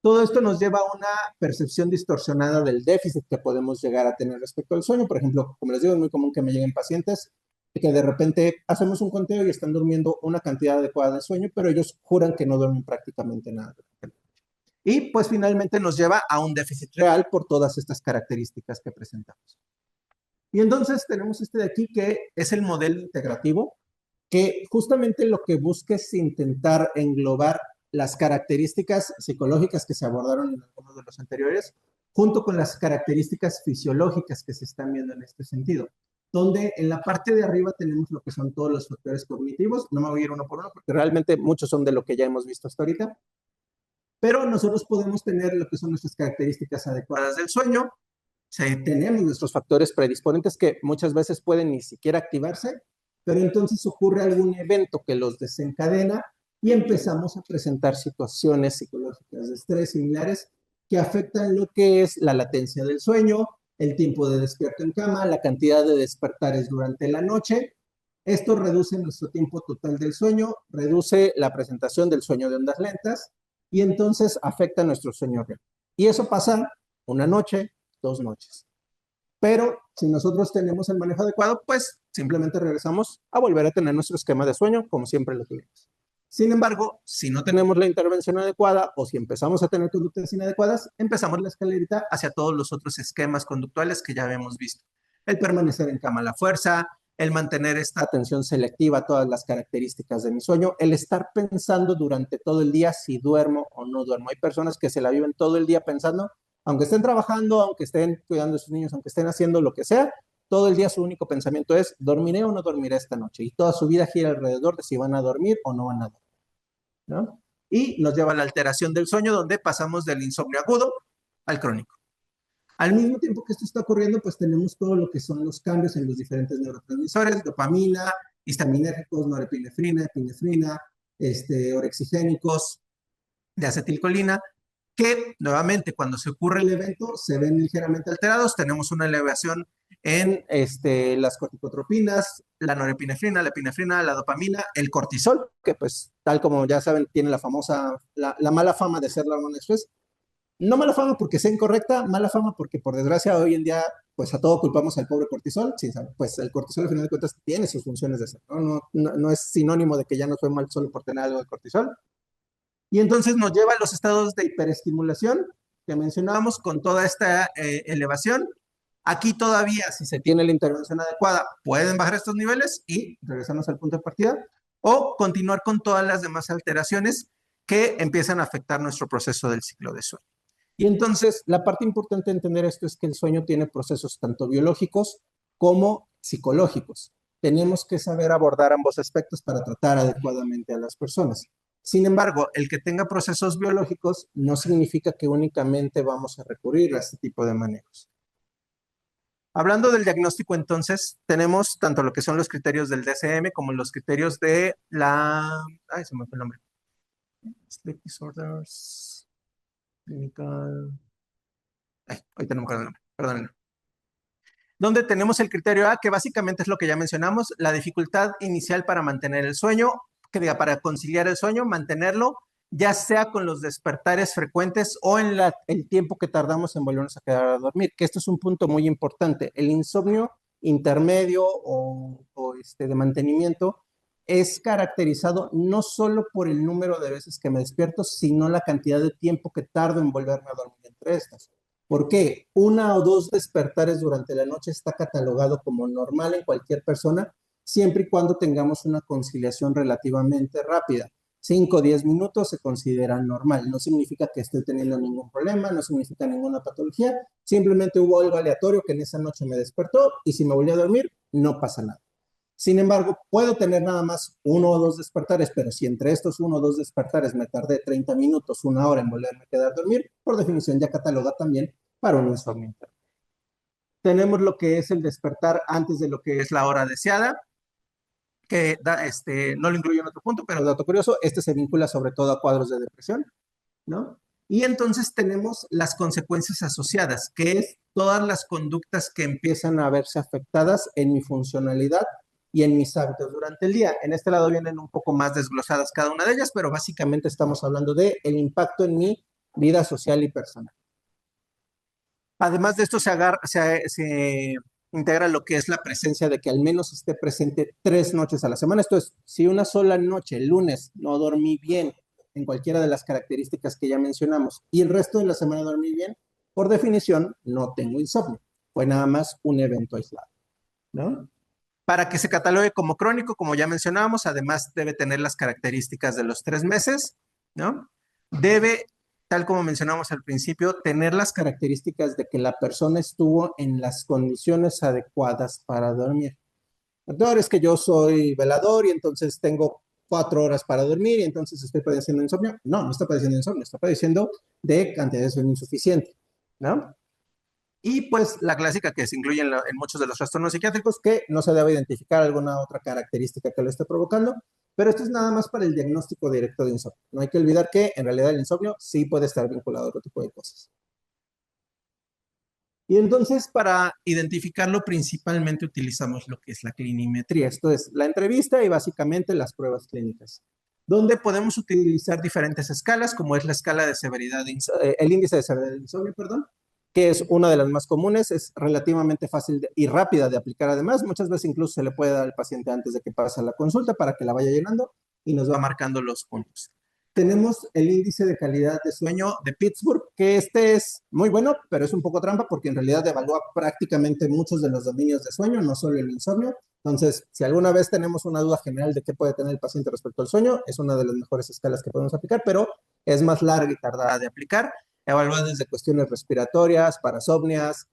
Todo esto nos lleva a una percepción distorsionada del déficit que podemos llegar a tener respecto al sueño. Por ejemplo, como les digo, es muy común que me lleguen pacientes que de repente hacemos un conteo y están durmiendo una cantidad adecuada de sueño, pero ellos juran que no duermen prácticamente nada. Y pues finalmente nos lleva a un déficit real por todas estas características que presentamos. Y entonces tenemos este de aquí que es el modelo integrativo, que justamente lo que busca es intentar englobar las características psicológicas que se abordaron en algunos de los anteriores, junto con las características fisiológicas que se están viendo en este sentido, donde en la parte de arriba tenemos lo que son todos los factores cognitivos, no me voy a ir uno por uno porque realmente muchos son de lo que ya hemos visto hasta ahorita, pero nosotros podemos tener lo que son nuestras características adecuadas del sueño, tenemos nuestros factores predisponentes que muchas veces pueden ni siquiera activarse, pero entonces ocurre algún evento que los desencadena y empezamos a presentar situaciones psicológicas de estrés similares que afectan lo que es la latencia del sueño, el tiempo de despierto en cama, la cantidad de despertares durante la noche. Esto reduce nuestro tiempo total del sueño, reduce la presentación del sueño de ondas lentas y entonces afecta nuestro sueño REM. Y eso pasa una noche, 2 noches. Pero si nosotros tenemos el manejo adecuado, pues simplemente regresamos a volver a tener nuestro esquema de sueño como siempre lo tuvimos. Sin embargo, si no tenemos la intervención adecuada o si empezamos a tener conductas inadecuadas, empezamos la escalerita hacia todos los otros esquemas conductuales que ya habíamos visto. El permanecer en cama a la fuerza, el mantener esta atención selectiva a todas las características de mi sueño, el estar pensando durante todo el día si duermo o no duermo. Hay personas que se la viven todo el día pensando, aunque estén trabajando, aunque estén cuidando de sus niños, aunque estén haciendo lo que sea, todo el día su único pensamiento es, ¿dormiré o no dormiré esta noche? Y toda su vida gira alrededor de si van a dormir o no van a dormir, ¿no? Y nos lleva a la alteración del sueño, donde pasamos del insomnio agudo al crónico. Al mismo tiempo que esto está ocurriendo, pues tenemos todo lo que son los cambios en los diferentes neurotransmisores, dopamina, histaminérgicos, norepinefrina, epinefrina, orexigénicos, de acetilcolina, que nuevamente cuando se ocurre el evento se ven ligeramente alterados. Tenemos una elevación en las corticotropinas, la norepinefrina, la epinefrina, la dopamina, el cortisol, que pues tal como ya saben tiene la mala fama de ser la hormona estrés. No mala fama porque sea incorrecta, mala fama porque por desgracia hoy en día pues a todo culpamos al pobre cortisol, sí, pues el cortisol al final de cuentas tiene sus funciones de ser, no es sinónimo de que ya no fue mal solo por tener algo de cortisol. Y entonces nos lleva a los estados de hiperestimulación que mencionábamos con toda esta elevación. Aquí todavía, si se tiene la intervención adecuada, pueden bajar estos niveles y regresarnos al punto de partida o continuar con todas las demás alteraciones que empiezan a afectar nuestro proceso del ciclo de sueño. Y entonces, la parte importante de entender esto es que el sueño tiene procesos tanto biológicos como psicológicos. Tenemos que saber abordar ambos aspectos para tratar adecuadamente a las personas. Sin embargo, el que tenga procesos biológicos no significa que únicamente vamos a recurrir a este tipo de manejos. Hablando del diagnóstico, entonces, tenemos tanto lo que son los criterios del DSM como los criterios de la... Ay, se me fue el nombre. Sleep Disorders, Clinical... Ay, ahorita no me acuerdo el nombre, perdónenme. Donde tenemos el criterio A, que básicamente es lo que ya mencionamos, la dificultad inicial para mantener el sueño, que diga, para conciliar el sueño, mantenerlo, ya sea con los despertares frecuentes o en el tiempo que tardamos en volvernos a quedar a dormir, que esto es un punto muy importante. El insomnio intermedio de mantenimiento es caracterizado no solo por el número de veces que me despierto, sino la cantidad de tiempo que tardo en volverme a dormir entre estas. ¿Por qué? 1 o 2 despertares durante la noche está catalogado como normal en cualquier persona, siempre y cuando tengamos una conciliación relativamente rápida. 5 o 10 minutos se considera normal. No significa que estoy teniendo ningún problema, no significa ninguna patología. Simplemente hubo algo aleatorio que en esa noche me despertó y si me volví a dormir, no pasa nada. Sin embargo, puedo tener nada más 1 o 2 despertares, pero si entre estos 1 o 2 despertares me tardé 30 minutos, 1 hora en volverme a quedar a dormir, por definición ya cataloga también para un insomnio. Tenemos lo que es el despertar antes de lo que es la hora deseada, que no lo incluyo en otro punto, pero dato curioso, este se vincula sobre todo a cuadros de depresión, ¿no? Y entonces tenemos las consecuencias asociadas, que es todas las conductas que empiezan a verse afectadas en mi funcionalidad y en mis hábitos durante el día. En este lado vienen un poco más desglosadas cada una de ellas, pero básicamente estamos hablando de el impacto en mi vida social y personal. Además de esto, se integra lo que es la presencia de que al menos esté presente 3 noches a la semana. Esto es, si una sola noche, el lunes, no dormí bien en cualquiera de las características que ya mencionamos y el resto de la semana dormí bien, por definición, no tengo insomnio. Fue nada más un evento aislado, ¿no? Para que se catalogue como crónico, como ya mencionábamos, además debe tener las características de los 3 meses, ¿no? Debe, tal como mencionamos al principio, tener las características de que la persona estuvo en las condiciones adecuadas para dormir. Doctor, es que yo soy velador y entonces tengo 4 horas para dormir y entonces estoy padeciendo insomnio. No, no está padeciendo insomnio, está padeciendo de cantidad de sueño insuficiente, ¿no? Y pues la clásica que se incluye en muchos de los trastornos psiquiátricos, que no se debe identificar alguna otra característica que lo esté provocando, pero esto es nada más para el diagnóstico directo de insomnio. No hay que olvidar que en realidad el insomnio sí puede estar vinculado a otro tipo de cosas. Y entonces para identificarlo principalmente utilizamos lo que es la clinimetría, esto es la entrevista y básicamente las pruebas clínicas, donde podemos utilizar diferentes escalas, como es la escala de severidad, el índice de severidad de insomnio, perdón, que es una de las más comunes, es relativamente fácil y rápida de aplicar además, muchas veces incluso se le puede dar al paciente antes de que pase la consulta para que la vaya llenando y nos va marcando los puntos. Tenemos el índice de calidad de sueño de Pittsburgh, que este es muy bueno, pero es un poco trampa porque en realidad evalúa prácticamente muchos de los dominios de sueño, no solo el insomnio. Entonces, si alguna vez tenemos una duda general de qué puede tener el paciente respecto al sueño, es una de las mejores escalas que podemos aplicar, pero es más larga y tardada de aplicar. Evalúa desde cuestiones respiratorias, parasomnias,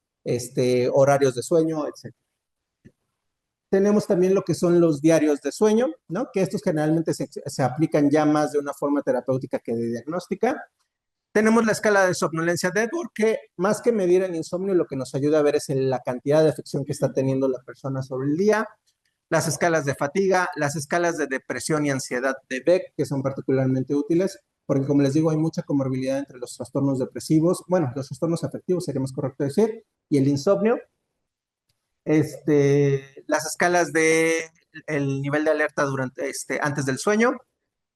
horarios de sueño, etc. Tenemos también lo que son los diarios de sueño, ¿no? Que estos generalmente se aplican ya más de una forma terapéutica que de diagnóstica. Tenemos la escala de somnolencia de Epworth, que más que medir el insomnio, lo que nos ayuda a ver es la cantidad de afección que está teniendo la persona sobre el día. Las escalas de fatiga, las escalas de depresión y ansiedad de Beck, que son particularmente útiles, porque como les digo, hay mucha comorbilidad entre los trastornos depresivos, bueno, los trastornos afectivos sería más correcto decir, y el insomnio. Las escalas de el nivel de alerta durante, antes del sueño.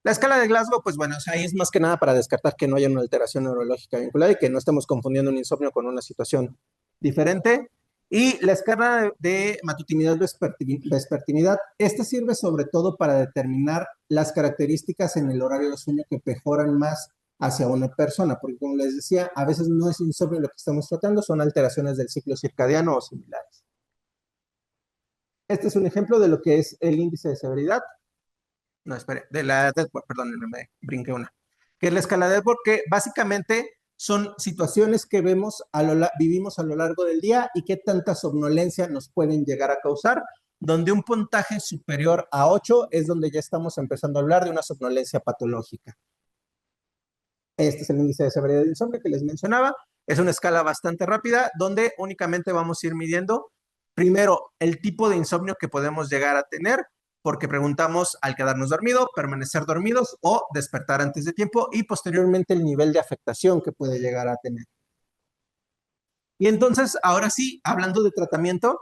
La escala de Glasgow, pues bueno, o sea, ahí es más que nada para descartar que no haya una alteración neurológica vinculada y que no estemos confundiendo un insomnio con una situación diferente. Y la escala de matutinidad vespertinidad, esta sirve sobre todo para determinar las características en el horario de sueño que mejoran más hacia una persona, porque como les decía, a veces no es insomnio lo que estamos tratando, son alteraciones del ciclo circadiano o similares. Este es un ejemplo de lo que es el índice de severidad. No, espere, de la Epworth, perdón, me brinqué una. Que es la escala de Epworth, que básicamente son situaciones que vivimos a lo largo del día y qué tanta somnolencia nos pueden llegar a causar, donde un puntaje superior a 8 es donde ya estamos empezando a hablar de una somnolencia patológica. Este es el índice de severidad de insomnio que les mencionaba. Es una escala bastante rápida donde únicamente vamos a ir midiendo primero el tipo de insomnio que podemos llegar a tener, porque preguntamos al quedarnos dormido, permanecer dormidos o despertar antes de tiempo, y posteriormente el nivel de afectación que puede llegar a tener. Y entonces, ahora sí, hablando de tratamiento,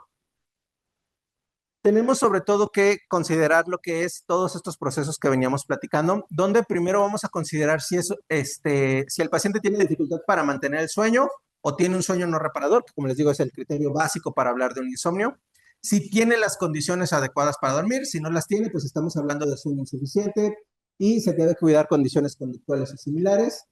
tenemos sobre todo que considerar lo que es todos estos procesos que veníamos platicando, donde primero vamos a considerar si el paciente tiene dificultad para mantener el sueño o tiene un sueño no reparador, que como les digo es el criterio básico para hablar de un insomnio. Si tiene las condiciones adecuadas para dormir, si no las tiene, pues estamos hablando de sueño insuficiente y se debe cuidar condiciones conductuales o similares.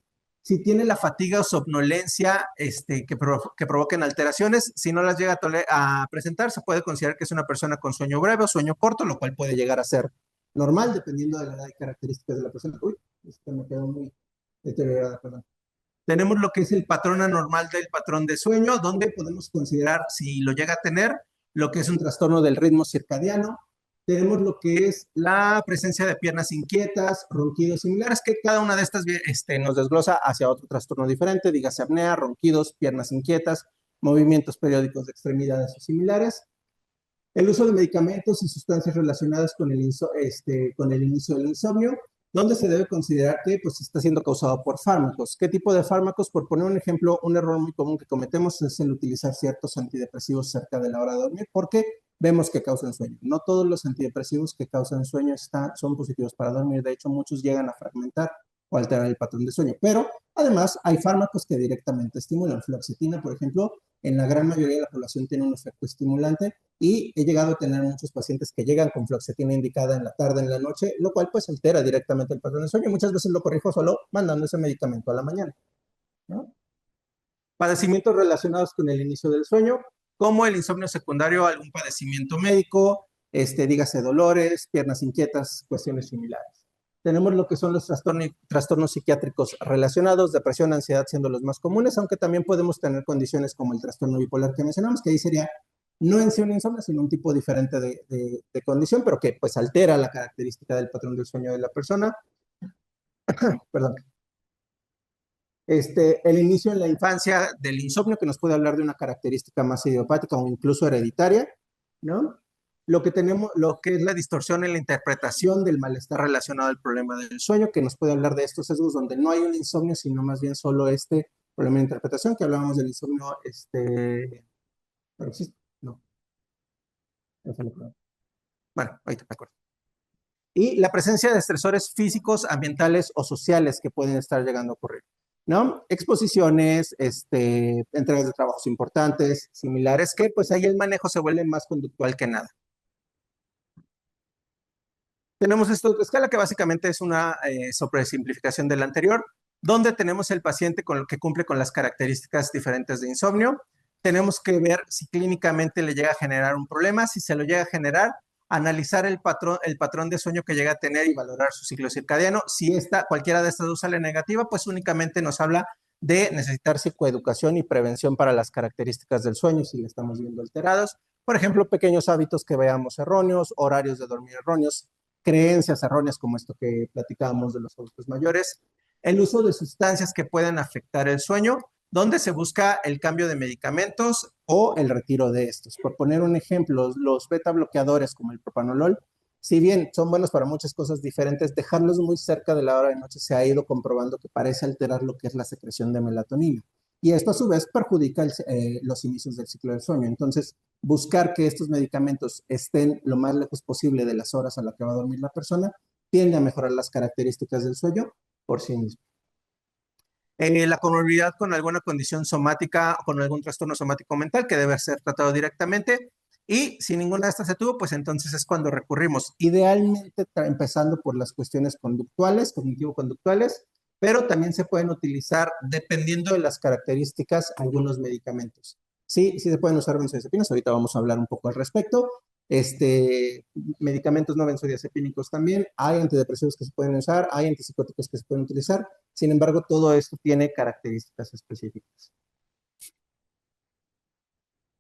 Si tiene la fatiga o somnolencia que provoquen alteraciones, si no las llega a presentar, se puede considerar que es una persona con sueño breve o sueño corto, lo cual puede llegar a ser normal dependiendo de la edad y características de la persona. Uy, esto me quedó muy deteriorada, perdón. Tenemos lo que es el patrón anormal del patrón de sueño, donde podemos considerar, si lo llega a tener, lo que es un trastorno del ritmo circadiano. Tenemos lo que es la presencia de piernas inquietas, ronquidos similares, que cada una de estas nos desglosa hacia otro trastorno diferente, dígase apnea, ronquidos, piernas inquietas, movimientos periódicos de extremidades o similares. El uso de medicamentos y sustancias relacionadas con el inicio del insomnio, donde se debe considerar que pues, está siendo causado por fármacos. ¿Qué tipo de fármacos? Por poner un ejemplo, un error muy común que cometemos es el utilizar ciertos antidepresivos cerca de la hora de dormir, porque vemos que causan sueño. No todos los antidepresivos que causan sueño son positivos para dormir. De hecho, muchos llegan a fragmentar o alterar el patrón de sueño. Pero además hay fármacos que directamente estimulan. Fluoxetina, por ejemplo, en la gran mayoría de la población tiene un efecto estimulante, y he llegado a tener muchos pacientes que llegan con fluoxetina indicada en la tarde, en la noche, lo cual pues altera directamente el patrón de sueño. Muchas veces lo corrijo solo mandando ese medicamento a la mañana, ¿no? Padecimientos relacionados con el inicio del sueño, como el insomnio secundario a algún padecimiento médico, dígase dolores, piernas inquietas, cuestiones similares. Tenemos lo que son los trastornos psiquiátricos relacionados, depresión, ansiedad siendo los más comunes, aunque también podemos tener condiciones como el trastorno bipolar que mencionamos, que ahí sería no en sí un insomnio, sino un tipo diferente de condición, pero que pues altera la característica del patrón del sueño de la persona. Perdón. El inicio en la infancia del insomnio, que nos puede hablar de una característica más idiopática o incluso hereditaria, ¿no? Lo que es la distorsión en la interpretación del malestar relacionado al problema del sueño, que nos puede hablar de estos sesgos donde no hay un insomnio, sino más bien solo este problema de interpretación, que hablábamos del insomnio, ¿pero existe? No. Bueno, ahorita me acuerdo. Y la presencia de estresores físicos, ambientales o sociales que pueden estar llegando a ocurrir, ¿no? Exposiciones, entregas de trabajos importantes, similares, que pues ahí el manejo se vuelve más conductual que nada. Tenemos esta otra escala que básicamente es una sobresimplificación de la anterior, donde tenemos el paciente que cumple con las características diferentes de insomnio. Tenemos que ver si clínicamente le llega a generar un problema. Si se lo llega a generar, analizar el patrón de sueño que llega a tener y valorar su ciclo circadiano. Si cualquiera de estas dos sale negativa, pues únicamente nos habla de necesitar psicoeducación y prevención para las características del sueño si le estamos viendo alterados. Por ejemplo, pequeños hábitos que veamos erróneos, horarios de dormir erróneos, creencias erróneas como esto que platicábamos de los adultos mayores, el uso de sustancias que pueden afectar el sueño, donde se busca el cambio de medicamentos o el retiro de estos. Por poner un ejemplo, los beta bloqueadores como el propanolol, si bien son buenos para muchas cosas diferentes, dejarlos muy cerca de la hora de noche se ha ido comprobando que parece alterar lo que es la secreción de melatonina. Y esto a su vez perjudica los inicios del ciclo del sueño. Entonces, buscar que estos medicamentos estén lo más lejos posible de las horas a las que va a dormir la persona tiende a mejorar las características del sueño por sí mismo. La comorbilidad con alguna condición somática o con algún trastorno somático mental que debe ser tratado directamente. Y si ninguna de estas se tuvo, pues entonces es cuando recurrimos, idealmente empezando por las cuestiones conductuales, cognitivo-conductuales, pero también se pueden utilizar, dependiendo de las características, algunos medicamentos. Sí, sí se pueden usar benzodiazepinas, ahorita vamos a hablar un poco al respecto, Este, medicamentos no benzodiazepínicos también, hay antidepresivos que se pueden usar, hay antipsicóticos que se pueden utilizar, sin embargo, todo esto tiene características específicas.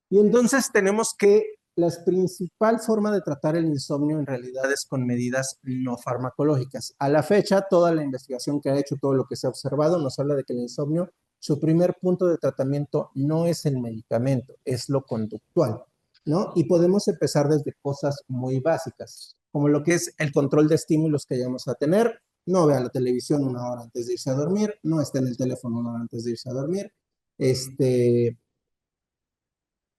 Y entonces tenemos que la principal forma de tratar el insomnio en realidad es con medidas no farmacológicas. A la fecha, toda la investigación que ha hecho, todo lo que se ha observado, nos habla de que el insomnio, su primer punto de tratamiento no es el medicamento, es lo conductual, ¿no? Y podemos empezar desde cosas muy básicas, como lo que es el control de estímulos que vamos a tener. No vea la televisión una hora antes de irse a dormir, no esté en el teléfono una hora antes de irse a dormir,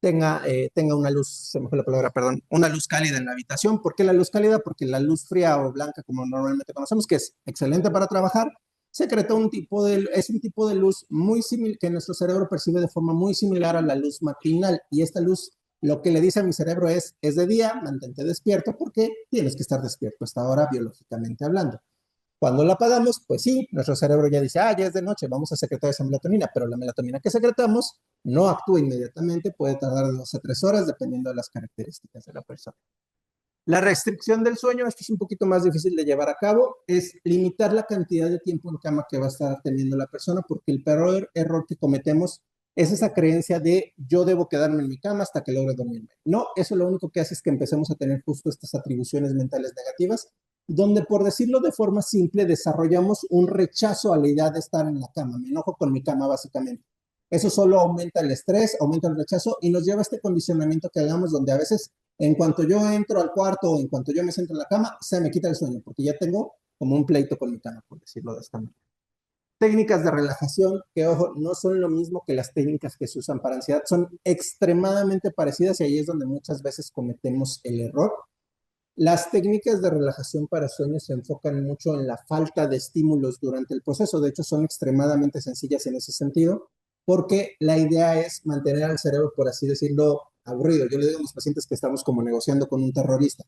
tenga una luz, se me fue la palabra, perdón, una luz cálida en la habitación. ¿Por qué la luz cálida? Porque la luz fría o blanca, como normalmente conocemos, que es excelente para trabajar, secreta es un tipo de luz muy similar, que nuestro cerebro percibe de forma muy similar a la luz matinal. Y esta luz, lo que le dice a mi cerebro es de día, mantente despierto, porque tienes que estar despierto hasta ahora, biológicamente hablando. Cuando la apagamos, pues sí, nuestro cerebro ya dice, ya es de noche, vamos a secretar esa melatonina, pero la melatonina que secretamos no actúa inmediatamente, puede tardar de 2 a 3 horas dependiendo de las características de la persona. La restricción del sueño, esto es un poquito más difícil de llevar a cabo, es limitar la cantidad de tiempo en cama que va a estar teniendo la persona, porque el peor error que cometemos es esa creencia de yo debo quedarme en mi cama hasta que logre dormirme. No, eso lo único que hace es que empecemos a tener justo estas atribuciones mentales negativas, donde por decirlo de forma simple desarrollamos un rechazo a la idea de estar en la cama. Me enojo con mi cama básicamente. Eso solo aumenta el estrés, aumenta el rechazo y nos lleva a este condicionamiento que hagamos donde a veces en cuanto yo entro al cuarto o en cuanto yo me siento en la cama, se me quita el sueño porque ya tengo como un pleito con mi cama, por decirlo de esta manera. Técnicas de relajación, que ojo, no son lo mismo que las técnicas que se usan para ansiedad, son extremadamente parecidas y ahí es donde muchas veces cometemos el error. Las técnicas de relajación para sueños se enfocan mucho en la falta de estímulos durante el proceso. De hecho, son extremadamente sencillas en ese sentido, porque la idea es mantener al cerebro, por así decirlo, aburrido. Yo le digo a mis pacientes que estamos como negociando con un terrorista.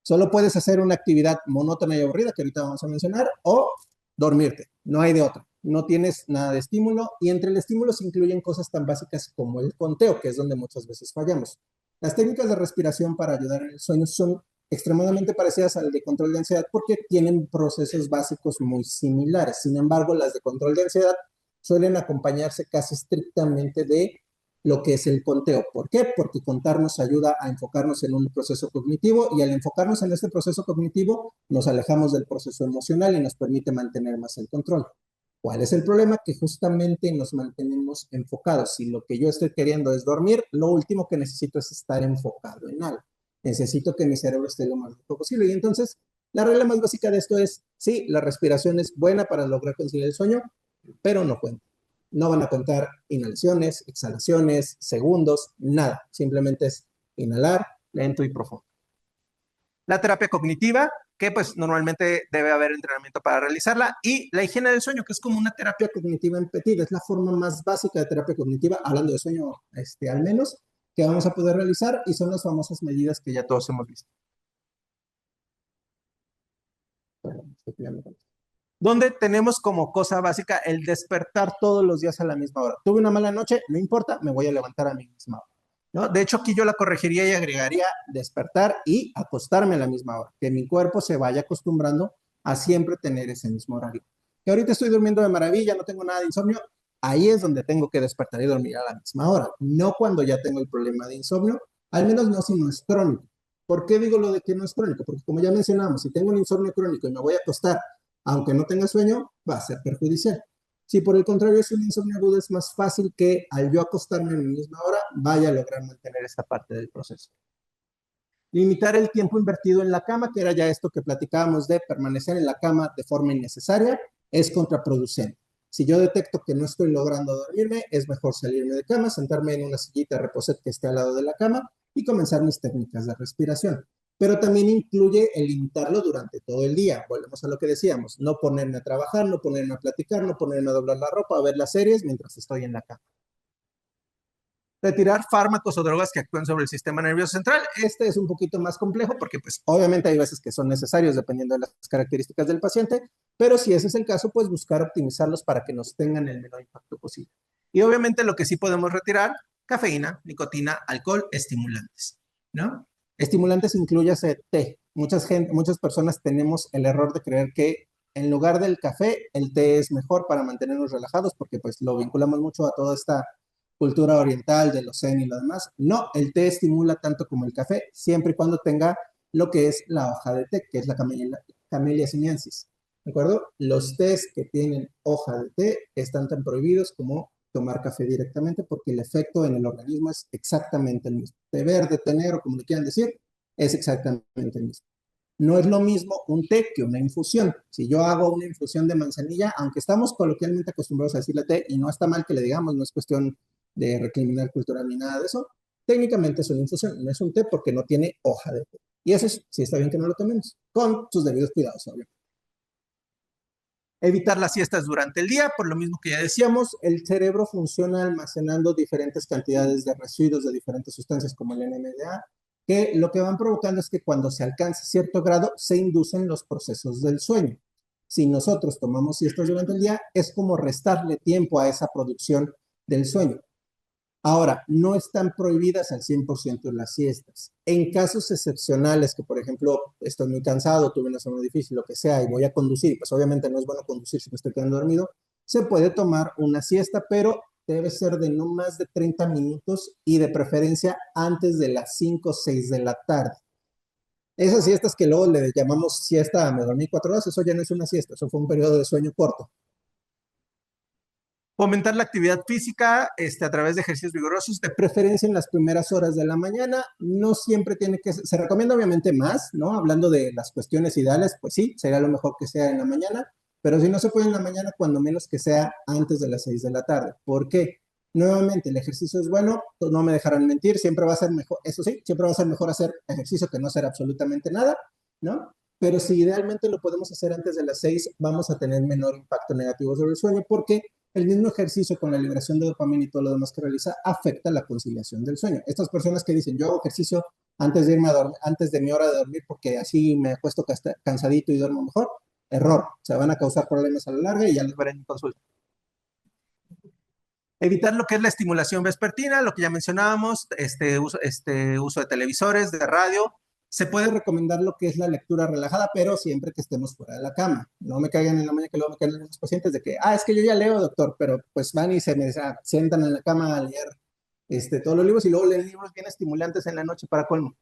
Solo puedes hacer una actividad monótona y aburrida, que ahorita vamos a mencionar, o dormirte. No hay de otra. No tienes nada de estímulo y entre el estímulo se incluyen cosas tan básicas como el conteo, que es donde muchas veces fallamos. Las técnicas de respiración para ayudar en el sueño son extremadamente parecidas al de control de ansiedad porque tienen procesos básicos muy similares. Sin embargo, las de control de ansiedad suelen acompañarse casi estrictamente de lo que es el conteo. ¿Por qué? Porque contar nos ayuda a enfocarnos en un proceso cognitivo y al enfocarnos en este proceso cognitivo nos alejamos del proceso emocional y nos permite mantener más el control. ¿Cuál es el problema? Que justamente nos mantenemos enfocados. Si lo que yo estoy queriendo es dormir, lo último que necesito es estar enfocado en algo. Necesito que mi cerebro esté lo más posible. Y entonces, la regla más básica de esto es, sí, la respiración es buena para lograr conciliar el sueño, pero no cuenta. No van a contar inhalaciones, exhalaciones, segundos, nada. Simplemente es inhalar lento y profundo. La terapia cognitiva, que pues normalmente debe haber entrenamiento para realizarla, y la higiene del sueño, que es como una terapia cognitiva en petit, es la forma más básica de terapia cognitiva, hablando de sueño al menos, que vamos a poder realizar y son las famosas medidas que ya todos hemos visto. Donde tenemos como cosa básica el despertar todos los días a la misma hora. Tuve una mala noche, no importa, me voy a levantar a mi misma hora, ¿no? De hecho, aquí yo la corregiría y agregaría despertar y acostarme a la misma hora, que mi cuerpo se vaya acostumbrando a siempre tener ese mismo horario. Que ahorita estoy durmiendo de maravilla, no tengo nada de insomnio, ahí es donde tengo que despertar y dormir a la misma hora, no cuando ya tengo el problema de insomnio, al menos no si no es crónico. ¿Por qué digo lo de que no es crónico? Porque como ya mencionamos, si tengo un insomnio crónico y me voy a acostar aunque no tenga sueño, va a ser perjudicial. Si por el contrario es un insomnio agudo, es más fácil que al yo acostarme en mi misma hora, vaya a lograr mantener esta parte del proceso. Limitar el tiempo invertido en la cama, que era ya esto que platicábamos de permanecer en la cama de forma innecesaria, es contraproducente. Si yo detecto que no estoy logrando dormirme, es mejor salirme de cama, sentarme en una sillita reposet que esté al lado de la cama y comenzar mis técnicas de respiración. Pero también incluye el limitarlo durante todo el día. Volvemos a lo que decíamos, no ponerme a trabajar, no ponerme a platicar, no ponerme a doblar la ropa, a ver las series mientras estoy en la cama. Retirar fármacos o drogas que actúen sobre el sistema nervioso central. Este es un poquito más complejo porque pues obviamente hay veces que son necesarios dependiendo de las características del paciente, pero si ese es el caso, pues buscar optimizarlos para que nos tengan el menor impacto posible. Y obviamente lo que sí podemos retirar, cafeína, nicotina, alcohol, estimulantes. ¿no? Estimulantes incluyase té. Muchas personas tenemos el error de creer que en lugar del café, el té es mejor para mantenernos relajados porque pues lo vinculamos mucho a toda esta cultura oriental de los zen y lo demás. No, el té estimula tanto como el café, siempre y cuando tenga lo que es la hoja de té, que es la Camellia sinensis. ¿De acuerdo? Los tés que tienen hoja de té están tan prohibidos como tomar café directamente porque el efecto en el organismo es exactamente el mismo. Té verde, té negro, como le quieran decir, es exactamente el mismo. No es lo mismo un té que una infusión. Si yo hago una infusión de manzanilla, aunque estamos coloquialmente acostumbrados a decirle té, y no está mal que le digamos, no es cuestión de recriminar cultural ni nada de eso, técnicamente es una infusión, no es un té porque no tiene hoja de té. Y eso sí está bien que no lo tomemos, con sus debidos cuidados, obviamente. Evitar las siestas durante el día, por lo mismo que ya decíamos, el cerebro funciona almacenando diferentes cantidades de residuos de diferentes sustancias como el NMDA, que lo que van provocando es que cuando se alcanza cierto grado se inducen los procesos del sueño. Si nosotros tomamos siestas durante el día, es como restarle tiempo a esa producción del sueño. Ahora, no están prohibidas al 100% las siestas. En casos excepcionales, que por ejemplo, estoy muy cansado, tuve una semana difícil, lo que sea, y voy a conducir, pues obviamente no es bueno conducir si me estoy quedando dormido, se puede tomar una siesta, pero debe ser de no más de 30 minutos y de preferencia antes de las 5 o 6 de la tarde. Esas siestas que luego le llamamos siesta, me dormí 4 horas, eso ya no es una siesta, eso fue un periodo de sueño corto. Fomentar la actividad física a través de ejercicios vigorosos, de preferencia en las primeras horas de la mañana. No siempre tiene que ser, se recomienda obviamente más, ¿no? Hablando de las cuestiones ideales, pues sí, sería lo mejor que sea en la mañana, pero si no se puede en la mañana, cuando menos que sea antes de las 6 de la tarde. ¿Por qué? Nuevamente, el ejercicio es bueno, no me dejarán mentir, siempre va a ser mejor, eso sí, siempre va a ser mejor hacer ejercicio que no hacer absolutamente nada, ¿no? Pero si idealmente lo podemos hacer antes de las 6, vamos a tener menor impacto negativo sobre el sueño porque el mismo ejercicio con la liberación de dopamina y todo lo demás que realiza afecta la conciliación del sueño. Estas personas que dicen, yo hago ejercicio antes de irme a dormir, antes de mi hora de dormir porque así me acuesto cansadito y duermo mejor, error. Se van a causar problemas a la larga y ya los veré en consulta. Evitar lo que es la estimulación vespertina, lo que ya mencionábamos, uso de televisores, de radio. Se puede recomendar lo que es la lectura relajada, pero siempre que estemos fuera de la cama. No me caigan en la mañana que luego me caen los pacientes de que, es que yo ya leo, doctor, pero pues van y se me sientan en la cama a leer todos los libros y luego leen libros bien estimulantes en la noche para colmo.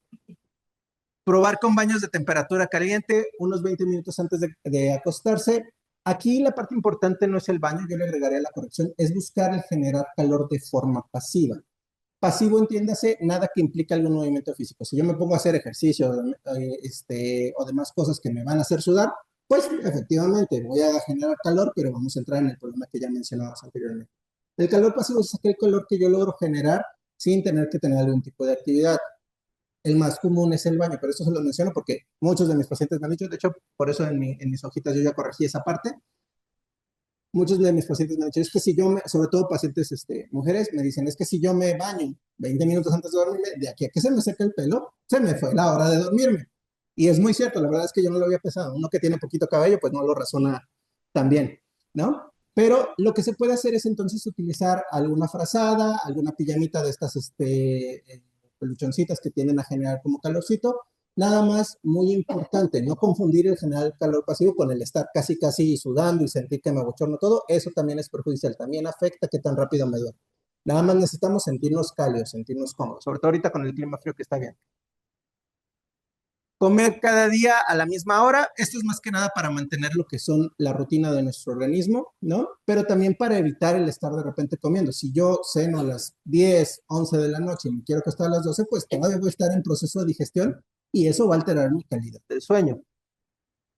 Probar con baños de temperatura caliente unos 20 minutos antes de acostarse. Aquí la parte importante no es el baño, yo le agregaría la corrección, es buscar el generar calor de forma pasiva. Pasivo, entiéndase, nada que implique algún movimiento físico. Si yo me pongo a hacer ejercicio o demás cosas que me van a hacer sudar, pues efectivamente voy a generar calor, pero vamos a entrar en el problema que ya mencionamos anteriormente. El calor pasivo es aquel calor que yo logro generar sin tener que tener algún tipo de actividad. El más común es el baño, pero esto se lo menciono porque muchos de mis pacientes me han dicho, de hecho, por eso en mis hojitas yo ya corregí esa parte. Muchos de mis pacientes me han dicho, es que si yo, sobre todo pacientes mujeres, me dicen, es que si yo me baño 20 minutos antes de dormirme, de aquí a que se me seque el pelo, se me fue la hora de dormirme. Y es muy cierto, la verdad es que yo no lo había pensado. Uno que tiene poquito cabello, pues no lo razona tan bien, ¿no? Pero lo que se puede hacer es entonces utilizar alguna frazada, alguna pijamita de estas peluchoncitas que tienden a generar como calorcito. Nada más, muy importante, no confundir el generar calor pasivo con el estar casi sudando y sentir que me abochorno todo. Eso también es perjudicial, también afecta qué tan rápido me duermo. Nada más necesitamos sentirnos cálidos, sentirnos cómodos, sobre todo ahorita con el clima frío que está bien. Comer cada día a la misma hora, esto es más que nada para mantener lo que son la rutina de nuestro organismo, ¿no? Pero también para evitar el estar de repente comiendo. Si yo ceno a las 10, 11 de la noche y me quiero acostar a las 12, pues todavía voy a estar en proceso de digestión y eso va a alterar mi calidad del sueño.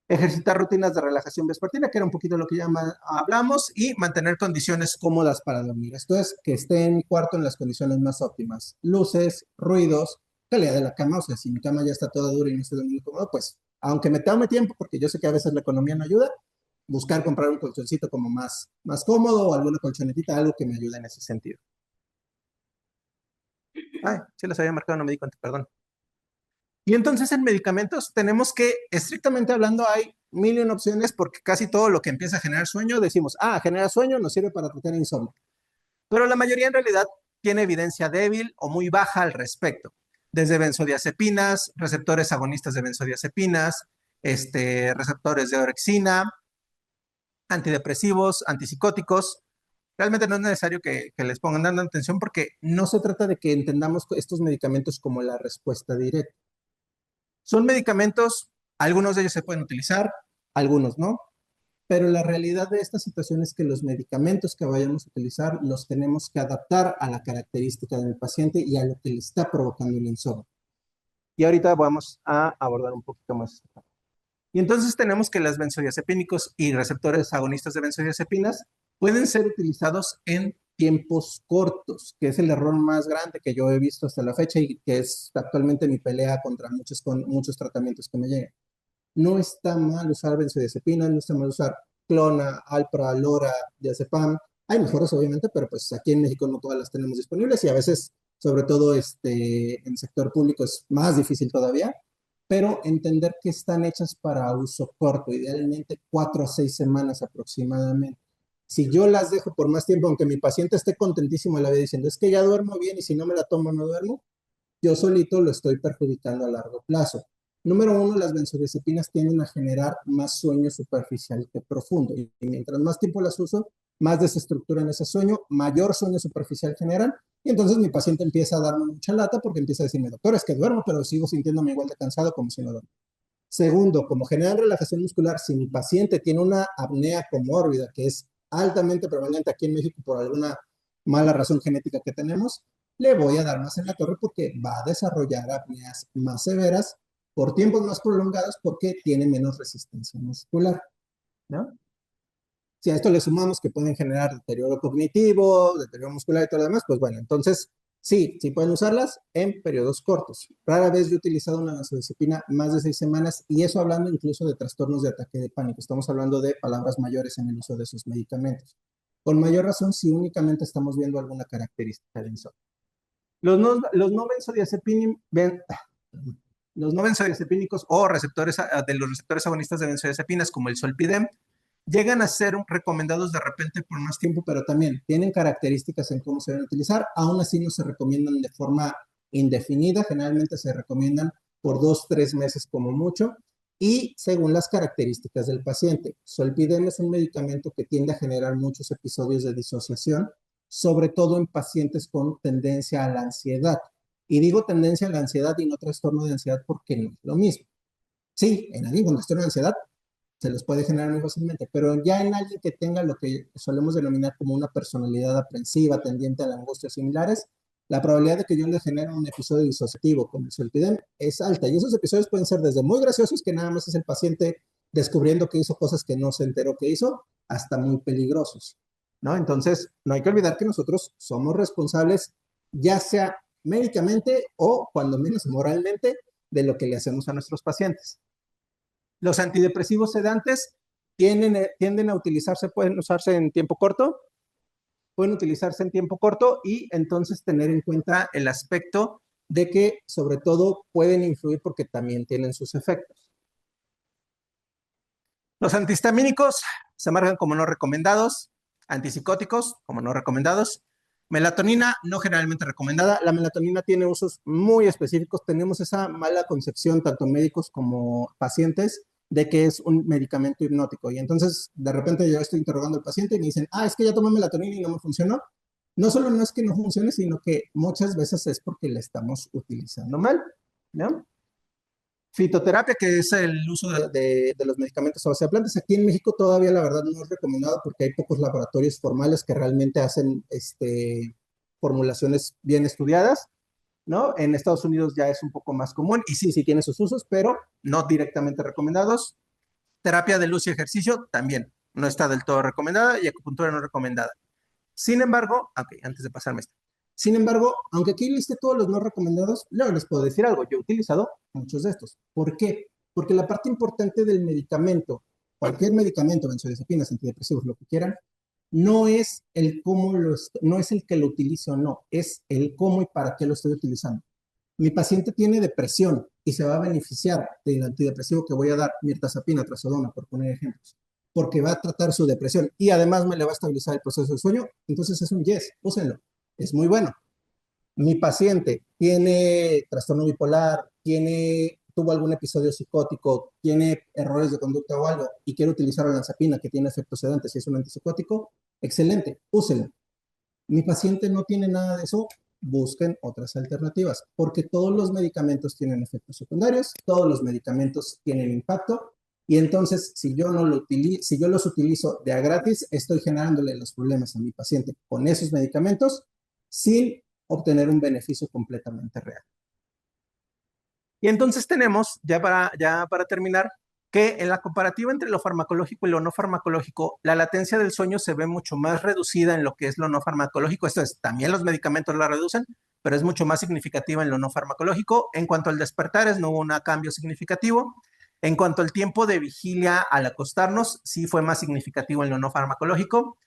Ejercitar rutinas de relajación vespertina, que era un poquito lo que ya hablamos, y mantener condiciones cómodas para dormir. Esto es que esté en mi cuarto en las condiciones más óptimas. Luces, ruidos, calidad de la cama, o sea, si mi cama ya está toda dura y no estoy dormido cómodo, pues, aunque me tome tiempo, porque yo sé que a veces la economía no ayuda, buscar comprar un colchoncito como más cómodo o alguna colchonetita, algo que me ayude en ese sentido. Ay, sí les había marcado, no me di cuenta, perdón. Y entonces en medicamentos tenemos que, estrictamente hablando, hay mil y una opciones porque casi todo lo que empieza a generar sueño, decimos, genera sueño, nos sirve para tratar insomnio. Pero la mayoría en realidad tiene evidencia débil o muy baja al respecto. desde benzodiazepinas, receptores agonistas de benzodiazepinas, receptores de orexina, antidepresivos, antipsicóticos. Realmente no es necesario que les pongan dando atención porque no se trata de que entendamos estos medicamentos como la respuesta directa. Son medicamentos, algunos de ellos se pueden utilizar, algunos no, pero la realidad de esta situación es que los medicamentos que vayamos a utilizar los tenemos que adaptar a la característica del paciente y a lo que le está provocando el insomnio. Y ahorita vamos a abordar un poquito más este tema. Y entonces tenemos que los benzodiazepínicos y receptores agonistas de benzodiazepinas pueden ser utilizados en tiempos cortos, que es el error más grande que yo he visto hasta la fecha y que es actualmente mi pelea contra muchos tratamientos que me llegan. No está mal usar benzodiazepinas, no está mal usar Clona, Alpra, Lora, diazepam. Hay mejores, obviamente, pero pues aquí en México no todas las tenemos disponibles y a veces, sobre todo en el sector público, es más difícil todavía. Pero entender que están hechas para uso corto, idealmente 4 a 6 semanas aproximadamente. Si yo las dejo por más tiempo, aunque mi paciente esté contentísimo la vida diciendo, es que ya duermo bien y si no me la tomo no duermo, yo solito lo estoy perjudicando a largo plazo. Número uno, las benzodiazepinas tienden a generar más sueño superficial que profundo. Y mientras más tiempo las uso, más desestructuran ese sueño, mayor sueño superficial generan. Y entonces mi paciente empieza a darme mucha lata porque empieza a decirme, doctor, es que duermo, pero sigo sintiéndome igual de cansado como si no duermo. Segundo, como generan relajación muscular, si mi paciente tiene una apnea comórbida, que es altamente prevalente aquí en México por alguna mala razón genética que tenemos, le voy a dar más en la torre porque va a desarrollar apneas más severas por tiempos más prolongados porque tiene menos resistencia muscular, ¿no? Si a esto le sumamos que pueden generar deterioro cognitivo, deterioro muscular y todo lo demás, pues bueno, entonces sí pueden usarlas en periodos cortos. Rara vez yo he utilizado una benzodiazepina más de 6 semanas y eso hablando incluso de trastornos de ataque de pánico. Estamos hablando de palabras mayores en el uso de esos medicamentos. Con mayor razón si únicamente estamos viendo alguna característica de insomnio. Los no benzodiazepínicos o receptores de los receptores agonistas de benzodiazepinas como el Zolpidem llegan a ser recomendados de repente por más tiempo, pero también tienen características en cómo se deben utilizar. Aún así no se recomiendan de forma indefinida, generalmente se recomiendan por 2 o 3 meses como mucho y según las características del paciente. Zolpidem es un medicamento que tiende a generar muchos episodios de disociación, sobre todo en pacientes con tendencia a la ansiedad. Y digo tendencia a la ansiedad y no trastorno de ansiedad porque no es lo mismo. Sí, en alguien con trastorno de ansiedad se los puede generar muy fácilmente, pero ya en alguien que tenga lo que solemos denominar como una personalidad aprensiva, tendiente a la angustia similares, la probabilidad de que yo le genere un episodio disociativo como el Zolpidem es alta. Y esos episodios pueden ser desde muy graciosos, que nada más es el paciente descubriendo que hizo cosas que no se enteró que hizo, hasta muy peligrosos, ¿no? Entonces, no hay que olvidar que nosotros somos responsables, ya sea médicamente o cuando menos moralmente, de lo que le hacemos a nuestros pacientes. Los antidepresivos sedantes tienden a utilizarse, pueden usarse en tiempo corto, pueden utilizarse en tiempo corto y entonces tener en cuenta el aspecto de que sobre todo pueden influir porque también tienen sus efectos. Los antihistamínicos se marcan como no recomendados, antipsicóticos como no recomendados, melatonina no generalmente recomendada. La melatonina tiene usos muy específicos. Tenemos esa mala concepción, tanto médicos como pacientes, de que es un medicamento hipnótico. Y entonces, de repente yo estoy interrogando al paciente y me dicen, es que ya tomé melatonina y no me funcionó. No solo no es que no funcione, sino que muchas veces es porque la estamos utilizando mal, ¿no? Fitoterapia, que es el uso de los medicamentos a base de plantas. Aquí en México todavía la verdad no es recomendado porque hay pocos laboratorios formales que realmente hacen formulaciones bien estudiadas, ¿no? En Estados Unidos ya es un poco más común y sí tiene sus usos, pero no directamente recomendados. Terapia de luz y ejercicio también no está del todo recomendada y acupuntura no recomendada. Sin embargo, antes de pasarme esto. Sin embargo, aunque aquí listé todos los no recomendados, luego les puedo decir algo. Yo he utilizado muchos de estos. ¿Por qué? Porque la parte importante del medicamento, cualquier medicamento, benzodiazepinas, antidepresivos, lo que quieran, no es el cómo no es el que lo utilice o no, es el cómo y para qué lo estoy utilizando. Mi paciente tiene depresión y se va a beneficiar del antidepresivo que voy a dar, mirtazapina, trazodona, por poner ejemplos, porque va a tratar su depresión y además me le va a estabilizar el proceso de sueño, entonces es un yes, úsenlo, es muy bueno. Mi paciente tiene trastorno bipolar, tuvo algún episodio psicótico, tiene errores de conducta o algo y quiere utilizar olanzapina que tiene efectos sedantes y es un antipsicótico, excelente, úsela. Mi paciente no tiene nada de eso, busquen otras alternativas, porque todos los medicamentos tienen efectos secundarios, todos los medicamentos tienen impacto, y entonces si yo los utilizo de a gratis, estoy generándole los problemas a mi paciente con esos medicamentos sin obtener un beneficio completamente real. Y entonces tenemos, ya para terminar, que en la comparativa entre lo farmacológico y lo no farmacológico, la latencia del sueño se ve mucho más reducida en lo que es lo no farmacológico. Esto es, también los medicamentos la reducen, pero es mucho más significativa en lo no farmacológico. En cuanto al despertar, no hubo un cambio significativo. En cuanto al tiempo de vigilia al acostarnos, sí fue más significativo en lo no farmacológico.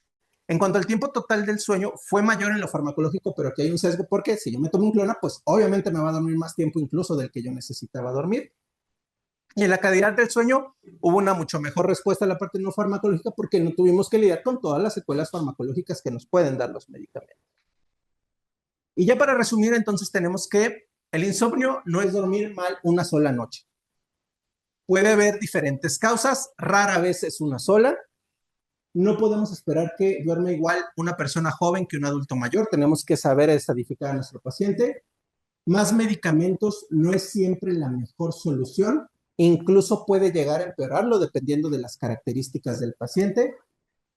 En cuanto al tiempo total del sueño, fue mayor en lo farmacológico, pero aquí hay un sesgo porque si yo me tomo un clona, pues obviamente me va a dormir más tiempo incluso del que yo necesitaba dormir. Y en la calidad del sueño hubo una mucho mejor respuesta a la parte no farmacológica porque no tuvimos que lidiar con todas las secuelas farmacológicas que nos pueden dar los medicamentos. Y ya para resumir, entonces tenemos que el insomnio no es dormir mal una sola noche. Puede haber diferentes causas, rara vez es una sola. No podemos esperar que duerma igual una persona joven que un adulto mayor. Tenemos que saber estadificar a nuestro paciente. Más medicamentos no es siempre la mejor solución. Incluso puede llegar a empeorarlo dependiendo de las características del paciente.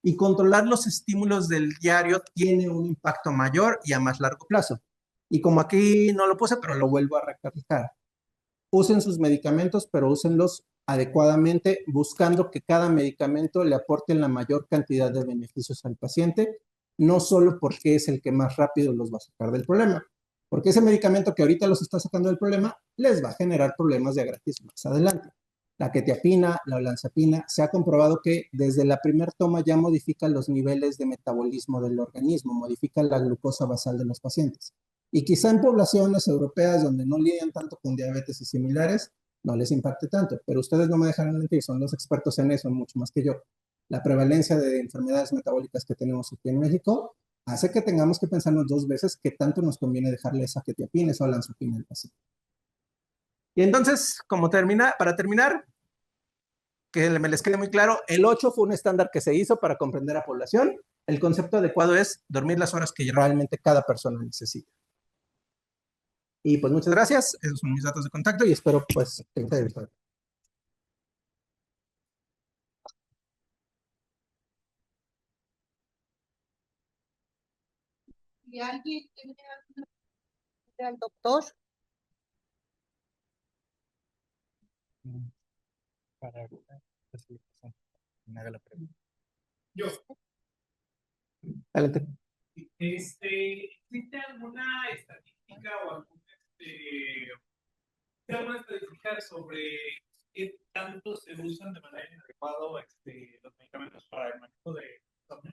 Y controlar los estímulos del diario tiene un impacto mayor y a más largo plazo. Y como aquí no lo puse, pero lo vuelvo a recalcar. Usen sus medicamentos, pero úsenlos adecuadamente, buscando que cada medicamento le aporte la mayor cantidad de beneficios al paciente, no solo porque es el que más rápido los va a sacar del problema, porque ese medicamento que ahorita los está sacando del problema les va a generar problemas de gratis más adelante. La quetiapina, la olanzapina, se ha comprobado que desde la primera toma ya modifica los niveles de metabolismo del organismo, modifica la glucosa basal de los pacientes. Y quizá en poblaciones europeas donde no lidian tanto con diabetes y similares, no les impacte tanto, pero ustedes no me dejarán mentir, son los expertos en eso, mucho más que yo. La prevalencia de enfermedades metabólicas que tenemos aquí en México hace que tengamos que pensarnos 2 veces qué tanto nos conviene dejarle esa quetiapina, esa olanzapina al paciente. Y entonces, para terminar, que me les quede muy claro, el 8 fue un estándar que se hizo para comprender a población. El concepto adecuado es dormir las horas que realmente cada persona necesita. Y pues muchas gracias, esos son mis datos de contacto y espero pues que les haya gustado. ¿Y alguien tiene alguna pregunta al doctor? Para me haga la pregunta. Yo, Adelante. ¿existe alguna estadística o alguna estadística sobre qué tanto se usan de manera inadecuada los medicamentos para el manejo de insomnio?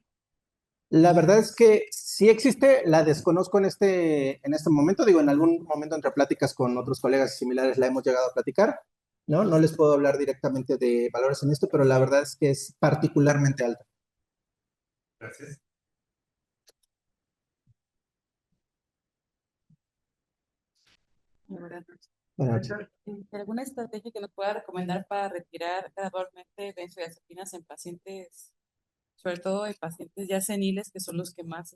La verdad es que sí existe, la desconozco en este momento, digo, en algún momento entre pláticas con otros colegas similares la hemos llegado a platicar, ¿no? No les puedo hablar directamente de valores en esto, pero la verdad es que es particularmente alta. Gracias. Buenas Buenas noches. ¿Alguna estrategia que nos pueda recomendar para retirar gradualmente benzodiazepinas en pacientes, sobre todo en pacientes ya seniles, que son los que más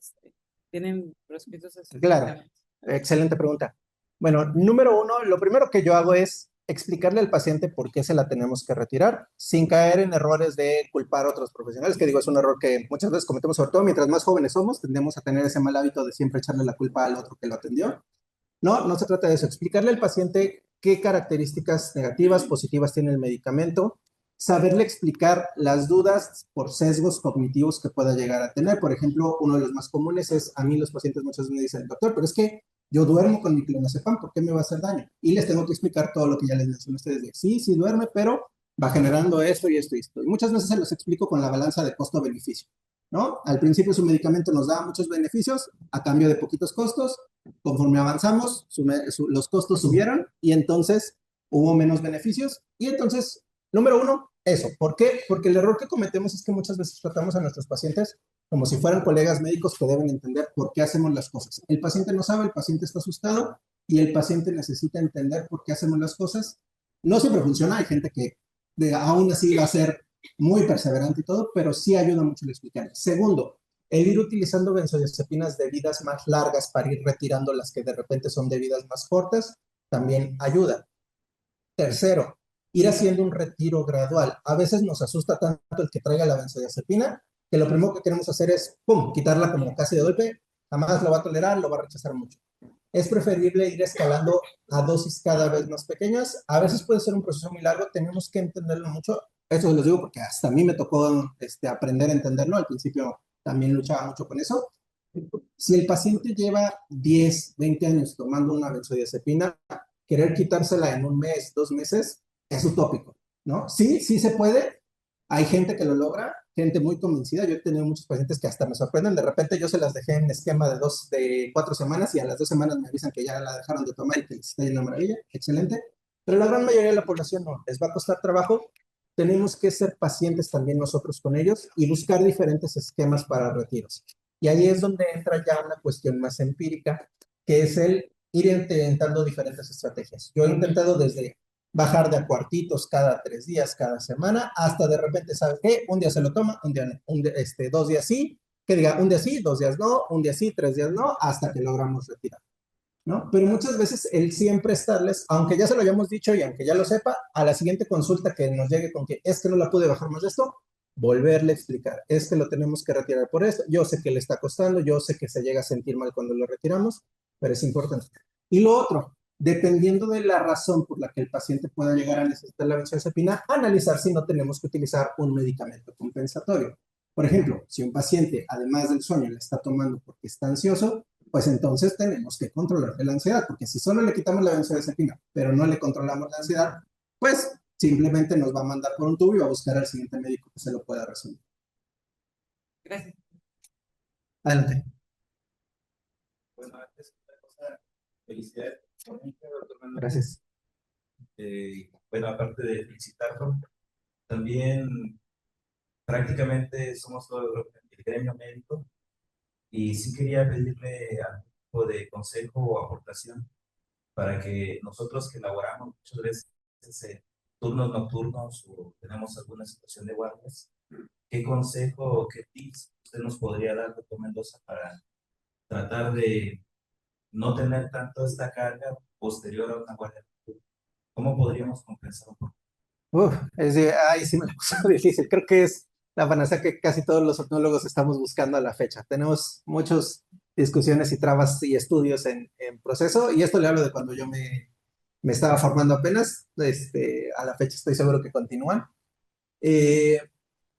tienen proscritos de sus Claro, medicamentos? excelente pregunta. Bueno, número 1, lo primero que yo hago es explicarle al paciente por qué se la tenemos que retirar, sin caer en errores de culpar a otros profesionales, que digo, es un error que muchas veces cometemos, sobre todo mientras más jóvenes somos, tendemos a tener ese mal hábito de siempre echarle la culpa al otro que lo atendió. No se trata de eso. Explicarle al paciente qué características negativas, positivas tiene el medicamento, saberle explicar las dudas por sesgos cognitivos que pueda llegar a tener. Por ejemplo, uno de los más comunes es, a mí los pacientes muchas veces me dicen, doctor, pero es que yo duermo con mi clonazepam, ¿por qué me va a hacer daño? Y les tengo que explicar todo lo que ya les mencioné a ustedes de, sí duerme, pero va generando esto y esto y esto. Y muchas veces se los explico con la balanza de costo-beneficio, ¿no? Al principio su medicamento nos da muchos beneficios a cambio de poquitos costos. Conforme avanzamos, los costos subieron y entonces hubo menos beneficios. Y entonces, número 1, eso. ¿Por qué? Porque el error que cometemos es que muchas veces tratamos a nuestros pacientes como si fueran colegas médicos que deben entender por qué hacemos las cosas. El paciente no sabe, el paciente está asustado y el paciente necesita entender por qué hacemos las cosas. No siempre funciona, hay gente que aún así va a ser muy perseverante y todo, pero sí ayuda mucho el explicar. Segundo, el ir utilizando benzodiazepinas de vidas más largas para ir retirando las que de repente son de vidas más cortas, también ayuda. Tercero, ir haciendo un retiro gradual. A veces nos asusta tanto el que traiga la benzodiazepina que lo primero que queremos hacer es, ¡pum!, quitarla como casi de golpe. Jamás lo va a tolerar, lo va a rechazar mucho. Es preferible ir escalando a dosis cada vez más pequeñas. A veces puede ser un proceso muy largo, tenemos que entenderlo mucho. Eso les digo porque hasta a mí me tocó aprender a entenderlo. Al principio también luchaba mucho con eso. Si el paciente lleva 10, 20 años tomando una benzodiazepina, querer quitársela en un mes, 2 meses, es utópico, ¿no? Sí, sí se puede. Hay gente que lo logra, gente muy convencida. Yo he tenido muchos pacientes que hasta me sorprenden. De repente yo se las dejé en esquema de 4 semanas y a las 2 semanas me avisan que ya la dejaron de tomar y que les está yendo una maravilla. Excelente. Pero la gran mayoría de la población no. Les va a costar trabajo. Tenemos que ser pacientes también nosotros con ellos y buscar diferentes esquemas para retiros. Y ahí es donde entra ya una cuestión más empírica, que es el ir intentando diferentes estrategias. Yo he intentado desde bajar de a cuartitos cada 3 días, cada semana, hasta de repente, ¿sabe qué? Un día se lo toma, un día no, 2 días sí, que diga un día sí, 2 días no, un día sí, 3 días no, hasta que logramos retirar, ¿no? Pero muchas veces el siempre estarles, aunque ya se lo hayamos dicho y aunque ya lo sepa, a la siguiente consulta que nos llegue con que es que no la pude bajar más de esto, volverle a explicar, es que lo tenemos que retirar por esto, yo sé que le está costando, yo sé que se llega a sentir mal cuando lo retiramos, pero es importante. Y lo otro, dependiendo de la razón por la que el paciente pueda llegar a necesitar la benzodiazepina, analizar si no tenemos que utilizar un medicamento compensatorio. Por ejemplo, si un paciente, además del sueño, le está tomando porque está ansioso, pues entonces tenemos que controlar la ansiedad, porque si solo le quitamos la benzodiazepina, pero no le controlamos la ansiedad, pues simplemente nos va a mandar por un tubo y va a buscar al siguiente médico que se lo pueda resolver. Gracias. Adelante. Bueno, antes de otra cosa, felicidades. Doctor Manuel. Gracias. Bueno, aparte de felicitarlo, también prácticamente somos todo el gremio médico y sí quería pedirle algún tipo de consejo o aportación para que nosotros que elaboramos muchas veces turnos nocturnos o tenemos alguna situación de guardias, ¿qué consejo o qué tips usted nos podría dar, doctor Mendoza, para tratar de no tener tanto esta carga posterior a una guardia nocturna? ¿Cómo podríamos compensar un poco? Ahí sí me la puso difícil. Creo que es la panacea que casi todos los optólogos estamos buscando a la fecha. Tenemos muchas discusiones y trabas y estudios en proceso, y esto le hablo de cuando yo me estaba formando apenas. A la fecha estoy seguro que continúan.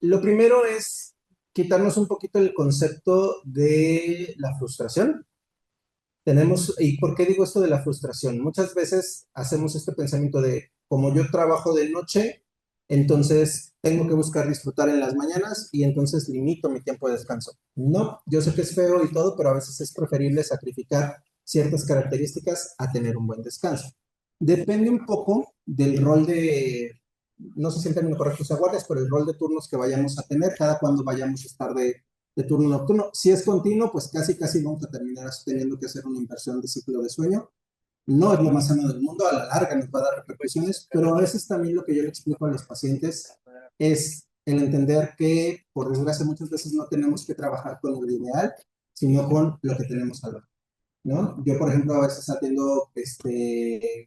Lo primero es quitarnos un poquito el concepto de la frustración. ¿Y por qué digo esto de la frustración? Muchas veces hacemos este pensamiento de, como yo trabajo de noche, entonces tengo que buscar disfrutar en las mañanas y entonces limito mi tiempo de descanso. No, yo sé que es feo y todo, pero a veces es preferible sacrificar ciertas características a tener un buen descanso. Depende un poco del rol no sé si el término correcto sea guardias, pero el rol de turnos que vayamos a tener, cada cuando vayamos a estar de turno nocturno. Si es continuo, pues casi vamos a terminar teniendo que hacer una inversión de ciclo de sueño. No es lo más sano del mundo, a la larga nos va a dar repercusiones, pero a veces también lo que yo le explico a los pacientes es el entender que, por desgracia, muchas veces no tenemos que trabajar con lo ideal, sino con lo que tenemos al lado, ¿no? Yo, por ejemplo, a veces atiendo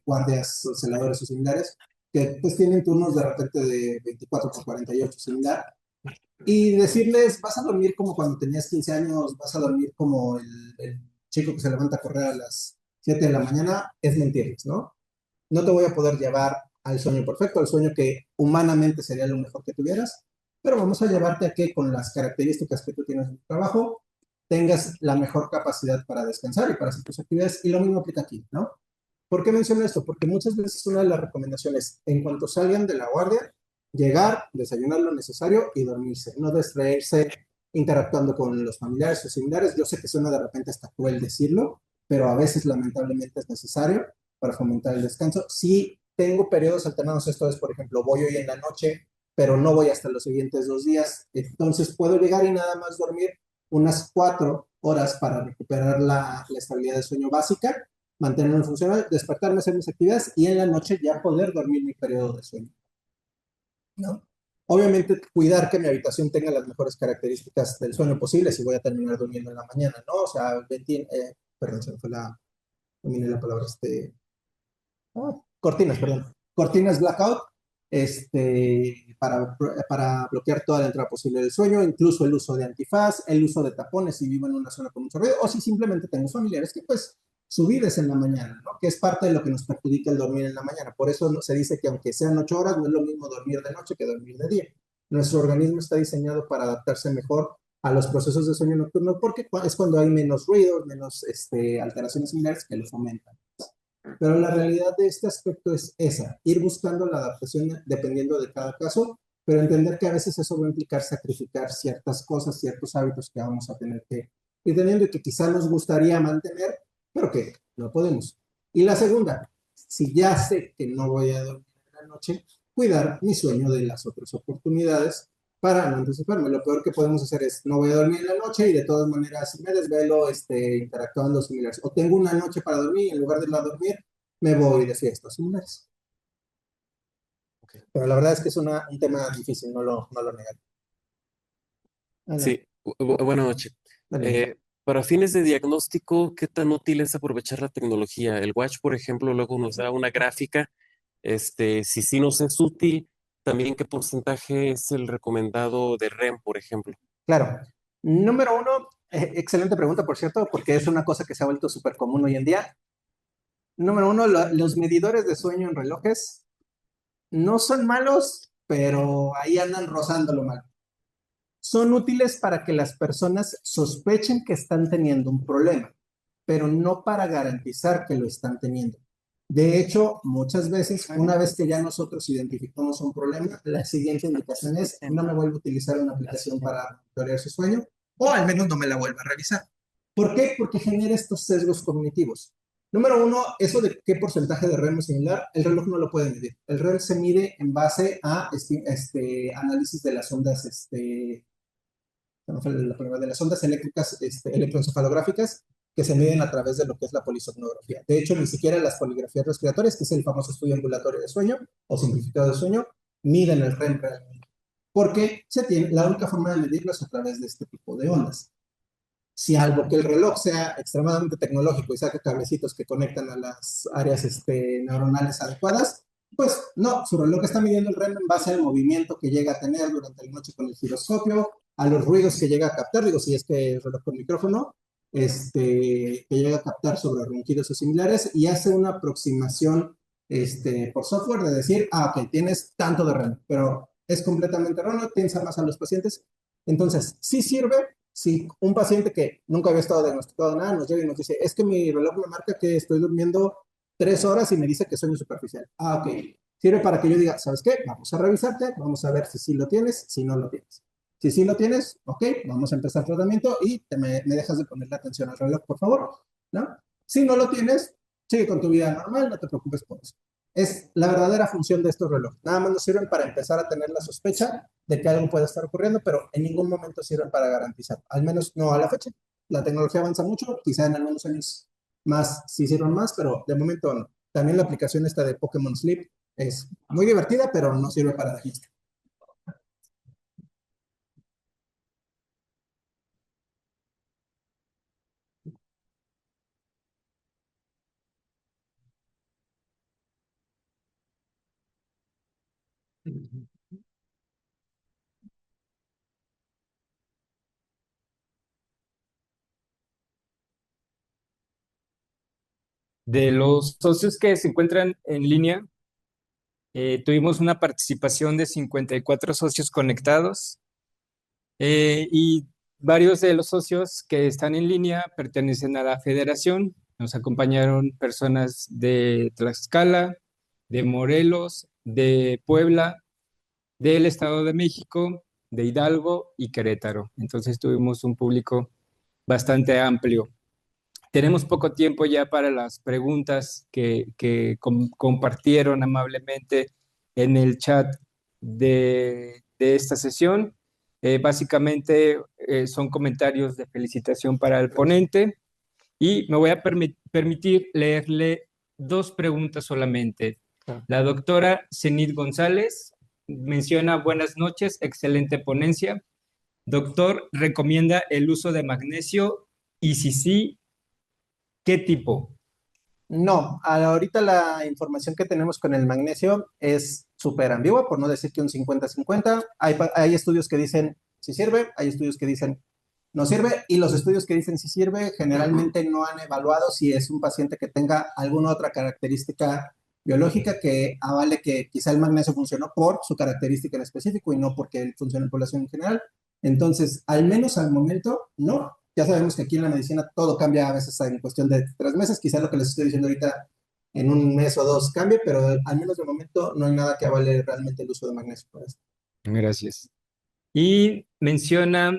guardias o celadores o similares que pues tienen turnos de repente de 24 por 48 similar, y decirles, vas a dormir como cuando tenías 15 años, vas a dormir como el chico que se levanta a correr a las 7 de la mañana, es mentirles, ¿no? No te voy a poder llevar al sueño perfecto, al sueño que humanamente sería lo mejor que tuvieras, pero vamos a llevarte a que con las características que tú tienes en tu trabajo, tengas la mejor capacidad para descansar y para hacer tus actividades, y lo mismo aplica aquí, ¿no? ¿Por qué menciono esto? Porque muchas veces una de las recomendaciones, en cuanto salgan de la guardia, llegar, desayunar lo necesario y dormirse, no distraerse interactuando con los familiares o similares. Yo sé que suena de repente hasta cruel decirlo, pero a veces lamentablemente es necesario para fomentar el descanso. Si tengo periodos alternados, esto es, por ejemplo, voy hoy en la noche, pero no voy hasta los siguientes 2 días, entonces puedo llegar y nada más dormir unas 4 horas para recuperar la estabilidad de sueño básica, mantenerme funcional, despertarme, hacer mis actividades y en la noche ya poder dormir mi periodo de sueño, ¿no? Obviamente, cuidar que mi habitación tenga las mejores características del sueño posible si voy a terminar durmiendo en la mañana, ¿no? O sea, perdón, se me fue terminé la palabra, cortinas, perdón. Cortinas blackout, para bloquear toda la entrada posible del sueño, incluso el uso de antifaz, el uso de tapones si vivo en una zona con mucho ruido, o si simplemente tengo familiares que pues su vida es en la mañana, ¿no? Que es parte de lo que nos perjudica el dormir en la mañana. Por eso se dice que aunque sean 8 horas, no es lo mismo dormir de noche que dormir de día. Nuestro organismo está diseñado para adaptarse mejor a los procesos de sueño nocturno porque es cuando hay menos ruido, menos alteraciones similares que lo fomentan. Pero la realidad de este aspecto es esa, ir buscando la adaptación dependiendo de cada caso, pero entender que a veces eso va a implicar sacrificar ciertas cosas, ciertos hábitos que vamos a tener que ir teniendo y que quizá nos gustaría mantener, pero que no podemos. Y la segunda, si ya sé que no voy a dormir en la noche, cuidar mi sueño de las otras oportunidades para no anticiparme. Lo peor que podemos hacer es, no voy a dormir en la noche y de todas maneras me desvelo interactuando similares. O tengo una noche para dormir y en lugar de ir a dormir, me voy de fiestas similares. Pero la verdad es que es un tema difícil, no lo negaré. Sí, buenas noches. Para fines de diagnóstico, ¿qué tan útil es aprovechar la tecnología? El Watch, por ejemplo, luego nos da una gráfica. Si sí nos es útil, también qué porcentaje es el recomendado de REM, por ejemplo. Claro. Número uno, excelente pregunta, por cierto, porque es una cosa que se ha vuelto súper común hoy en día. Número uno, los medidores de sueño en relojes no son malos, pero ahí andan rozando lo malo. Son útiles para que las personas sospechen que están teniendo un problema, pero no para garantizar que lo están teniendo. De hecho, muchas veces, una vez que ya nosotros identificamos un problema, la siguiente indicación es, no me vuelvo a utilizar una aplicación para monitorear su sueño, o al menos no me la vuelva a revisar. ¿Por qué? Porque genera estos sesgos cognitivos. Número uno, eso de qué porcentaje de REM es similar, el reloj no lo puede medir. El REM se mide en base a análisis de las ondas, de las ondas eléctricas, electroencefalográficas, que se miden a través de lo que es la polisomnografía. De hecho, ni siquiera las poligrafías respiratorias, que es el famoso estudio ambulatorio de sueño o simplificado de sueño, miden el REM realmente. Porque la única forma de medirlo es a través de este tipo de ondas. Si algo que el reloj sea extremadamente tecnológico y saque cablecitos que conectan a las áreas neuronales adecuadas, pues no, su reloj está midiendo el REM en base al movimiento que llega a tener durante la noche con el giroscopio, a los ruidos que llega a captar, digo, si es que el reloj con micrófono, que llega a captar sobre ronquidos o similares y hace una aproximación por software de decir, ok, tienes tanto de REM, pero es completamente erróneo, piensa más a los pacientes. Entonces, sí sirve. Si un paciente que nunca había estado diagnosticado de nada nos llega y nos dice, es que mi reloj me marca que estoy durmiendo 3 horas y me dice que sueño superficial. Ok. Sirve para que yo diga, ¿sabes qué? Vamos a revisarte, vamos a ver si sí lo tienes, si no lo tienes. Si sí lo tienes, ok, vamos a empezar tratamiento y me dejas de ponerle atención al reloj, por favor, ¿no? Si no lo tienes, sigue con tu vida normal, no te preocupes por eso. Es la verdadera función de estos relojes. Nada más nos sirven para empezar a tener la sospecha de que algo puede estar ocurriendo, pero en ningún momento sirven para garantizar. Al menos no a la fecha. La tecnología avanza mucho, quizá en algunos años más sí sirvan más, pero de momento no. También la aplicación esta de Pokémon Sleep es muy divertida, pero no sirve para diagnóstico. De los socios que se encuentran en línea, tuvimos una participación de 54 socios conectados y varios de los socios que están en línea pertenecen a la federación. Nos acompañaron personas de Tlaxcala, de Morelos, de Puebla, del Estado de México, de Hidalgo y Querétaro. Entonces tuvimos un público bastante amplio. Tenemos poco tiempo ya para las preguntas que compartieron amablemente en el chat de esta sesión. Básicamente son comentarios de felicitación para el ponente y me voy a permitir leerle dos preguntas solamente. Claro. La doctora Zenit González menciona: buenas noches, excelente ponencia. Doctor, ¿recomienda el uso de magnesio? Y si sí, ¿qué tipo? No, ahorita la información que tenemos con el magnesio es súper ambigua, por no decir que un 50-50. Hay estudios que dicen si sirve, hay estudios que dicen no sirve, y los estudios que dicen si sirve generalmente no han evaluado si es un paciente que tenga alguna otra característica biológica que avale que quizá el magnesio funcionó por su característica en específico y no porque funciona en población en general. Entonces, al menos al momento, no. Ya sabemos que aquí en la medicina todo cambia a veces en cuestión de 3 meses, quizá lo que les estoy diciendo ahorita en un mes o dos cambie, pero al menos de momento no hay nada que avale realmente el uso de magnesio para esto. Gracias. Y menciona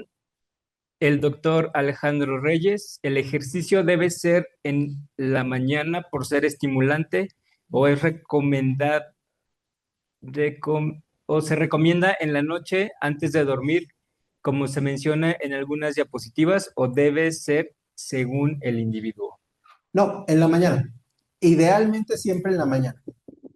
el doctor Alejandro Reyes: ¿el ejercicio debe ser en la mañana por ser estimulante o es o se recomienda en la noche antes de dormir, como se menciona en algunas diapositivas, o debe ser según el individuo? No, en la mañana. Idealmente siempre en la mañana.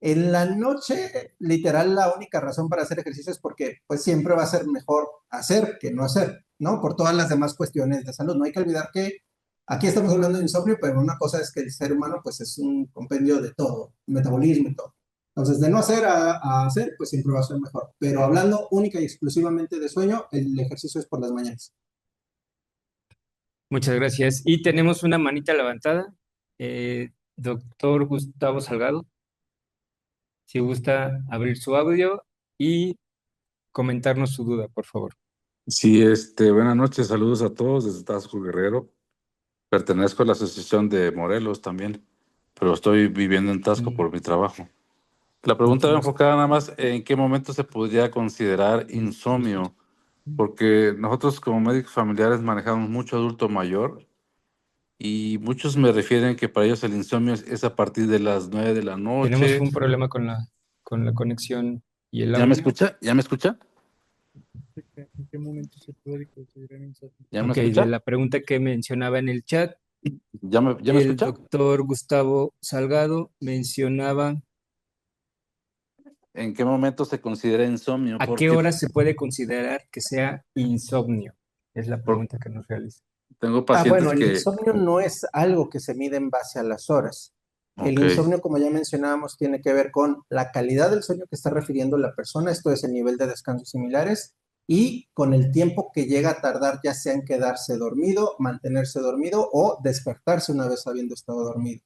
En la noche, literal, la única razón para hacer ejercicio es porque pues siempre va a ser mejor hacer que no hacer, ¿no? Por todas las demás cuestiones de salud. No hay que olvidar que aquí estamos hablando de insomnio, pero una cosa es que el ser humano pues es un compendio de todo, metabolismo y todo. Entonces, de no hacer a hacer, pues siempre va a ser mejor. Pero hablando única y exclusivamente de sueño, el ejercicio es por las mañanas. Muchas gracias. Y tenemos una manita levantada. Doctor Gustavo Salgado, si gusta abrir su audio y comentarnos su duda, por favor. Sí, buenas noches, saludos a todos desde Tasco Guerrero. Pertenezco a la Asociación de Morelos también, pero estoy viviendo en Tasco por mi trabajo. La pregunta va enfocada nada más en qué momento se podría considerar insomnio, porque nosotros como médicos familiares manejamos mucho adulto mayor y muchos me refieren que para ellos el insomnio es a partir de las 9 de la Tenemos noche. un problema con la conexión y el ¿Ya me audio. escucha? ¿Ya me escucha? ¿En qué momento se puede considerar insomnio? ¿Ya me Ok, de escucha? la pregunta que mencionaba en el chat, ¿Ya me el escucha? doctor Gustavo Salgado mencionaba ¿En qué momento se considera insomnio? a qué hora se puede considerar que sea insomnio. Es la Porque pregunta que nos realiza. tengo Bueno, pacientes el que, insomnio no es algo que se mide en base a las horas. El ok, insomnio, como ya mencionábamos, tiene que ver con la calidad del sueño que está refiriendo la persona, esto es el nivel de descanso similares, y con el tiempo que llega a tardar, ya sea en quedarse dormido, mantenerse dormido o despertarse una vez habiendo estado dormido.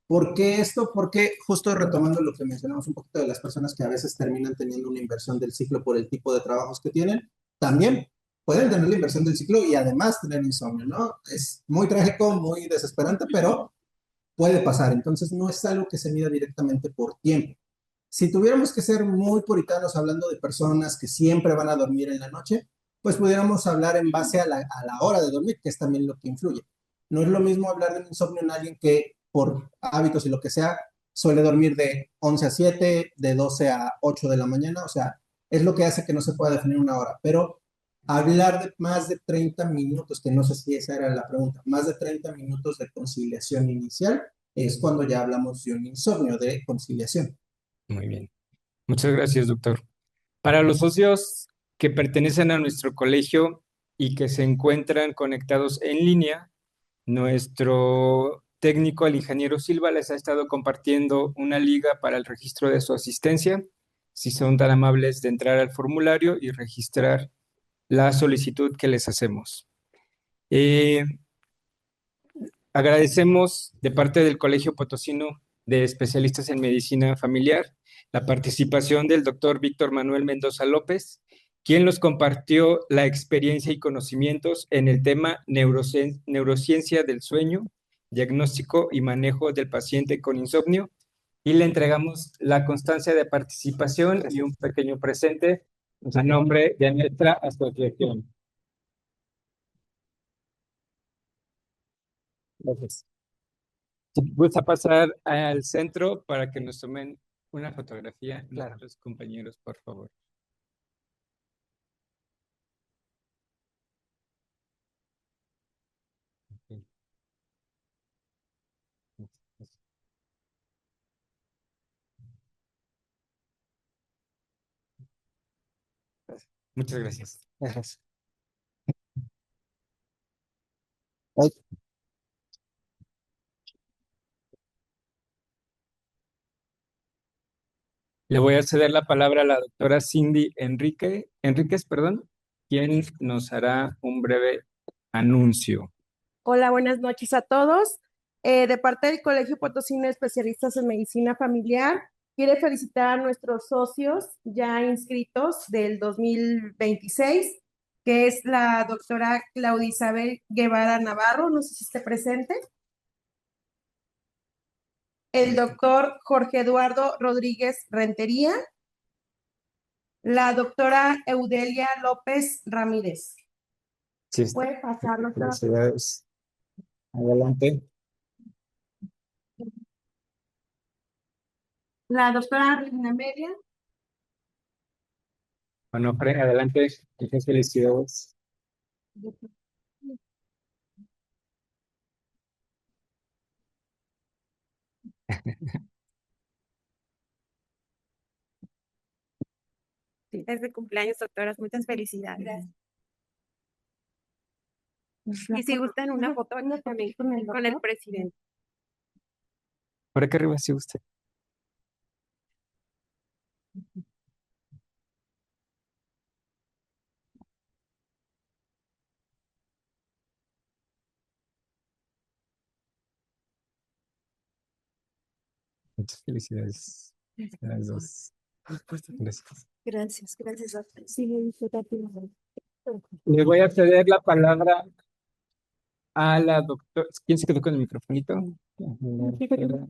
¿Por qué esto? Porque justo retomando lo que mencionamos un poquito de las personas que a veces terminan teniendo una inversión del ciclo por el tipo de trabajos que tienen, también pueden tener la inversión del ciclo y además tener insomnio, ¿no? Es muy trágico, muy desesperante, pero puede pasar. Entonces no es algo que se mida directamente por tiempo. Si tuviéramos que ser muy puritanos hablando de personas que siempre van a dormir en la noche, pues pudiéramos hablar en base a la hora de dormir, que es también lo que influye. No es lo mismo hablar de insomnio en alguien que por hábitos y lo que sea suele dormir de 11 a 7, de 12 a 8 de la mañana, o sea, es lo que hace que no se pueda definir una hora, pero hablar de más de 30 minutos, que no sé si esa era la pregunta, más de 30 minutos de conciliación inicial es cuando ya hablamos de un insomnio de conciliación. Muy bien. Muchas gracias, doctor. Para los socios que pertenecen a nuestro colegio y que se encuentran conectados en línea, nuestro técnico, el ingeniero Silva, les ha estado compartiendo una liga para el registro de su asistencia. Si son tan amables de entrar al formulario y registrar la solicitud que les hacemos. Eh, Agradecemos de parte del Colegio Potosino de Especialistas en Medicina Familiar la participación del doctor Víctor Manuel Mendoza López, quien nos compartió la experiencia y conocimientos en el tema neurociencia del sueño, diagnóstico y manejo del paciente con insomnio, y le entregamos la constancia de participación y un pequeño presente a nombre de nuestra asociación. Gracias. Si gusta pasar al centro para que nos tomen una fotografía, Claro. nuestros compañeros, por favor. Muchas gracias. Gracias. Ay, Le voy a ceder la palabra a la doctora Cindy Enríquez, perdón, quien nos hará un breve anuncio. Hola, buenas noches a todos. De parte del Colegio Potosino de Especialistas en Medicina Familiar, quiere felicitar a nuestros socios ya inscritos del 2026, que es la doctora Claudia Isabel Guevara Navarro, no sé si esté presente. El doctor Jorge Eduardo Rodríguez Rentería, la doctora Eudelia López Ramírez. Sí, ¿Puede pasarlo? felicidades. Adelante. La doctora Regina Media. Onofre, adelante. Muchas felicidades. Sí, es de cumpleaños, doctoras. Muchas felicidades. Y si gustan una foto también con el presidente. Por acá arriba, sí, usted. Muchas felicidades. A las dos. Gracias. Gracias, doctor. Sí, Le voy a ceder la palabra a la doctora. ¿Quién se quedó con el microfonito?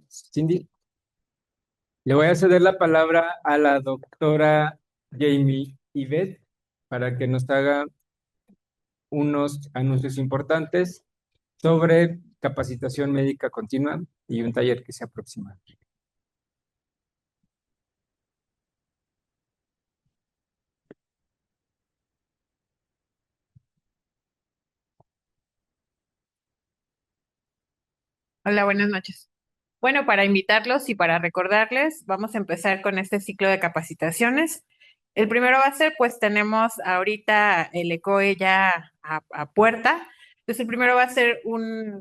Cindy. Le voy a ceder la palabra a la doctora Jamie Yvette para que nos haga unos anuncios importantes sobre capacitación médica continua y un taller que se aproxima. Hola, buenas noches. Bueno, para invitarlos y para recordarles, vamos a empezar con este ciclo de capacitaciones. El primero va a ser, pues tenemos ahorita el ECOE ya a puerta. Entonces, el primero va a ser una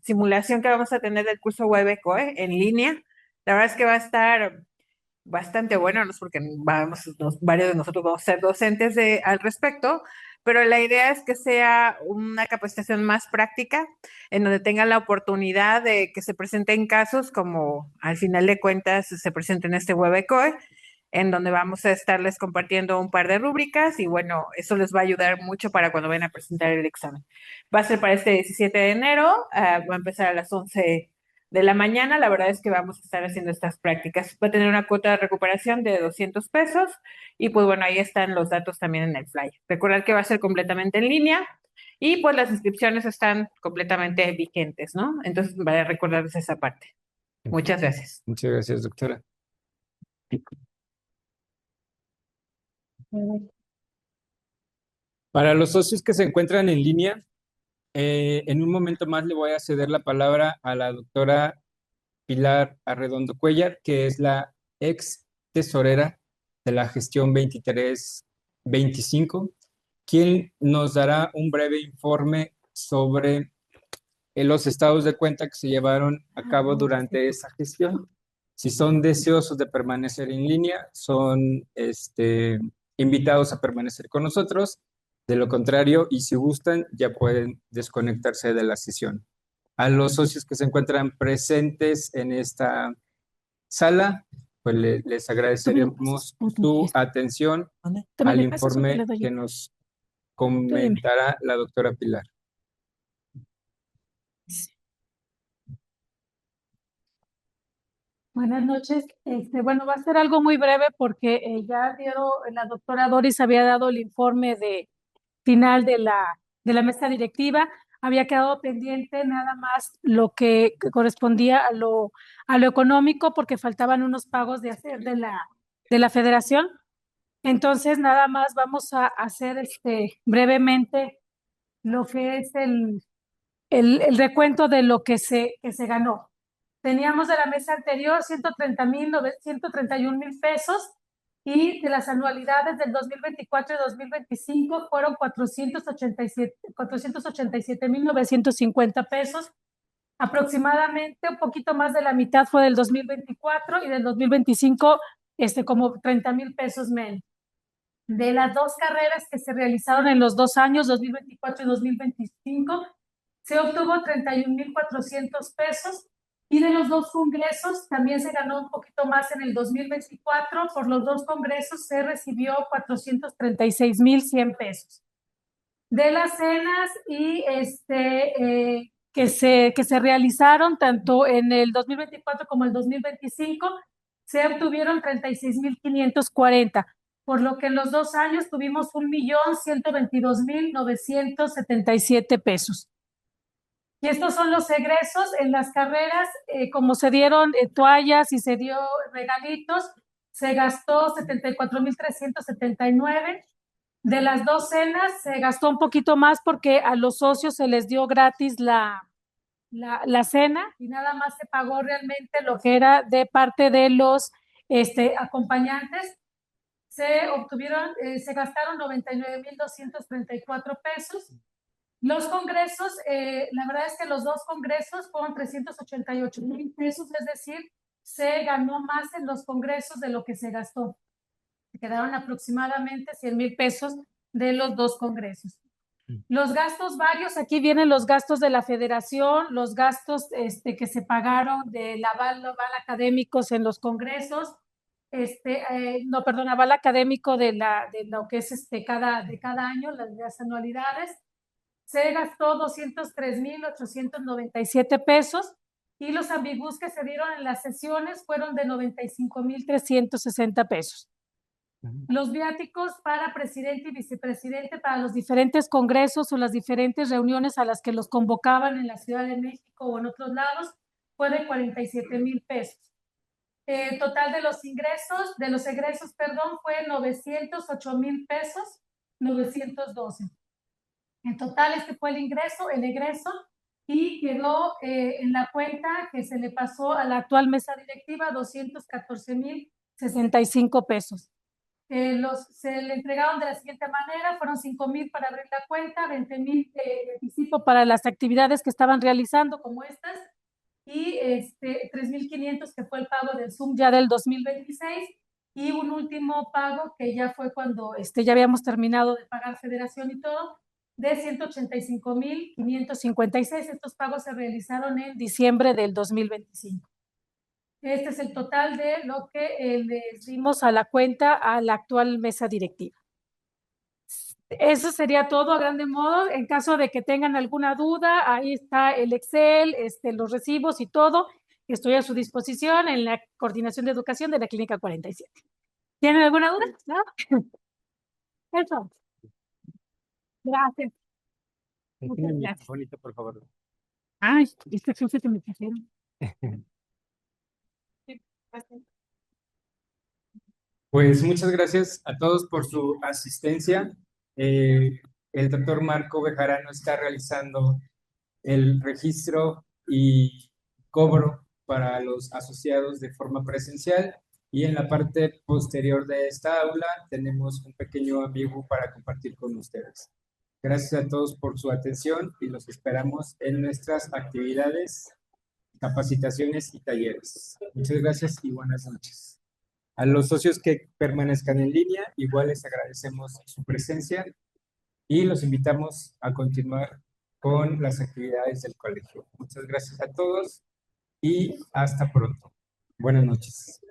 simulación que vamos a tener del curso web ECOE en línea. La verdad es que va a estar bastante bueno, no es porque varios de nosotros vamos a ser docentes al respecto, pero la idea es que sea una capacitación más práctica, en donde tengan la oportunidad de que se presenten casos como al final de cuentas se presenta en este WebECOE, en donde vamos a estarles compartiendo un par de rúbricas y bueno, eso les va a ayudar mucho para cuando vayan a presentar el examen. Va a ser para este 17 de enero, va a empezar a las 11 de la mañana. La verdad es que vamos a estar haciendo estas prácticas. Va a tener una cuota de recuperación de 200 pesos y pues bueno, ahí están los datos también en el flyer. Recordar que va a ser completamente en línea y pues las inscripciones están completamente vigentes, ¿no? Entonces, vaya a recordarles esa parte. Muchas gracias. Muchas gracias, doctora. Para los socios que se encuentran en línea, en un momento más le voy a ceder la palabra a la doctora Pilar Arredondo Cuellar, que es la ex tesorera de la gestión 23-25, quien nos dará un breve informe sobre los estados de cuenta que se llevaron a cabo durante esa gestión. Si son deseosos de permanecer en línea, son invitados a permanecer con nosotros. De lo contrario, y si gustan, ya pueden desconectarse de la sesión. A los socios que se encuentran presentes en esta sala, pues les agradeceremos su atención al informe que nos comentará la doctora Pilar. Buenas noches. Bueno, va a ser algo muy breve porque la doctora Doris había dado el informe final de la mesa directiva. Había quedado pendiente nada más lo que correspondía a lo económico porque faltaban unos pagos de la federación. Entonces, nada más vamos a hacer brevemente lo que es el recuento de lo que se ganó. Teníamos de la mesa anterior 131,000 pesos y de las anualidades del 2024 y 2025 fueron 487,950 pesos. Aproximadamente un poquito más de la mitad fue del 2024 y del 2025 como 30,000 pesos menos. De las dos carreras que se realizaron en los 2 años, 2024 y 2025, se obtuvo 31,400 pesos. Y de los 2 congresos también se ganó un poquito más en el 2024. Por los 2 congresos se recibió 436,100 pesos. De las cenas y que se realizaron tanto en el 2024 como el 2025, se obtuvieron 36,540, por lo que en los 2 años tuvimos 1,122,977 pesos. Y estos son los egresos en las carreras, como se dieron toallas y se dio regalitos, se gastó 74,379. De las 2 cenas se gastó un poquito más porque a los socios se les dio gratis la cena y nada más se pagó realmente lo que era de parte de los acompañantes. Se gastaron 99,234 pesos. Los congresos, la verdad es que los 2 congresos fueron 388,000 pesos, es decir, se ganó más en los congresos de lo que se gastó. Quedaron aproximadamente 100,000 pesos de los 2 congresos. Los gastos varios, aquí vienen los gastos de la federación, los gastos que se pagaron de aval académicos en los congresos, aval académico de lo que es cada año, las anualidades. Se gastó 203,897 pesos y los ambigús que se dieron en las sesiones fueron de 95,360 pesos. Los viáticos para presidente y vicepresidente para los diferentes congresos o las diferentes reuniones a las que los convocaban en la Ciudad de México o en otros lados fue de 47,000 pesos. Total de los egresos, fue 908,000 pesos, 912. En total fue el egreso y quedó en la cuenta que se le pasó a la actual mesa directiva 214,065 pesos. Se le entregaron de la siguiente manera: fueron 5,000 para abrir la cuenta, 20,000 de anticipo para las actividades que estaban realizando como estas y 3,500 que fue el pago del Zoom ya del 2026 y un último pago que ya fue cuando ya habíamos terminado de pagar federación y todo, de 185,556. Estos pagos se realizaron en diciembre del 2025. Este es el total de lo que les dimos a la cuenta a la actual mesa directiva. Eso sería todo a grande modo. En caso de que tengan alguna duda, ahí está el Excel, los recibos y todo. Estoy a su disposición en la Coordinación de Educación de la Clínica 47. ¿Tienen alguna duda? ¿No? Eso. Gracias. Muchas gracias. Bonito, por favor. Ay, esta cosa que me trajeron. Pues muchas gracias a todos por su asistencia. El doctor Marco Bejarano está realizando el registro y cobro para los asociados de forma presencial y en la parte posterior de esta aula tenemos un pequeño amigo para compartir con ustedes. Gracias a todos por su atención y los esperamos en nuestras actividades, capacitaciones y talleres. Muchas gracias y buenas noches. A los socios que permanezcan en línea, igual les agradecemos su presencia y los invitamos a continuar con las actividades del colegio. Muchas gracias a todos y hasta pronto. Buenas noches.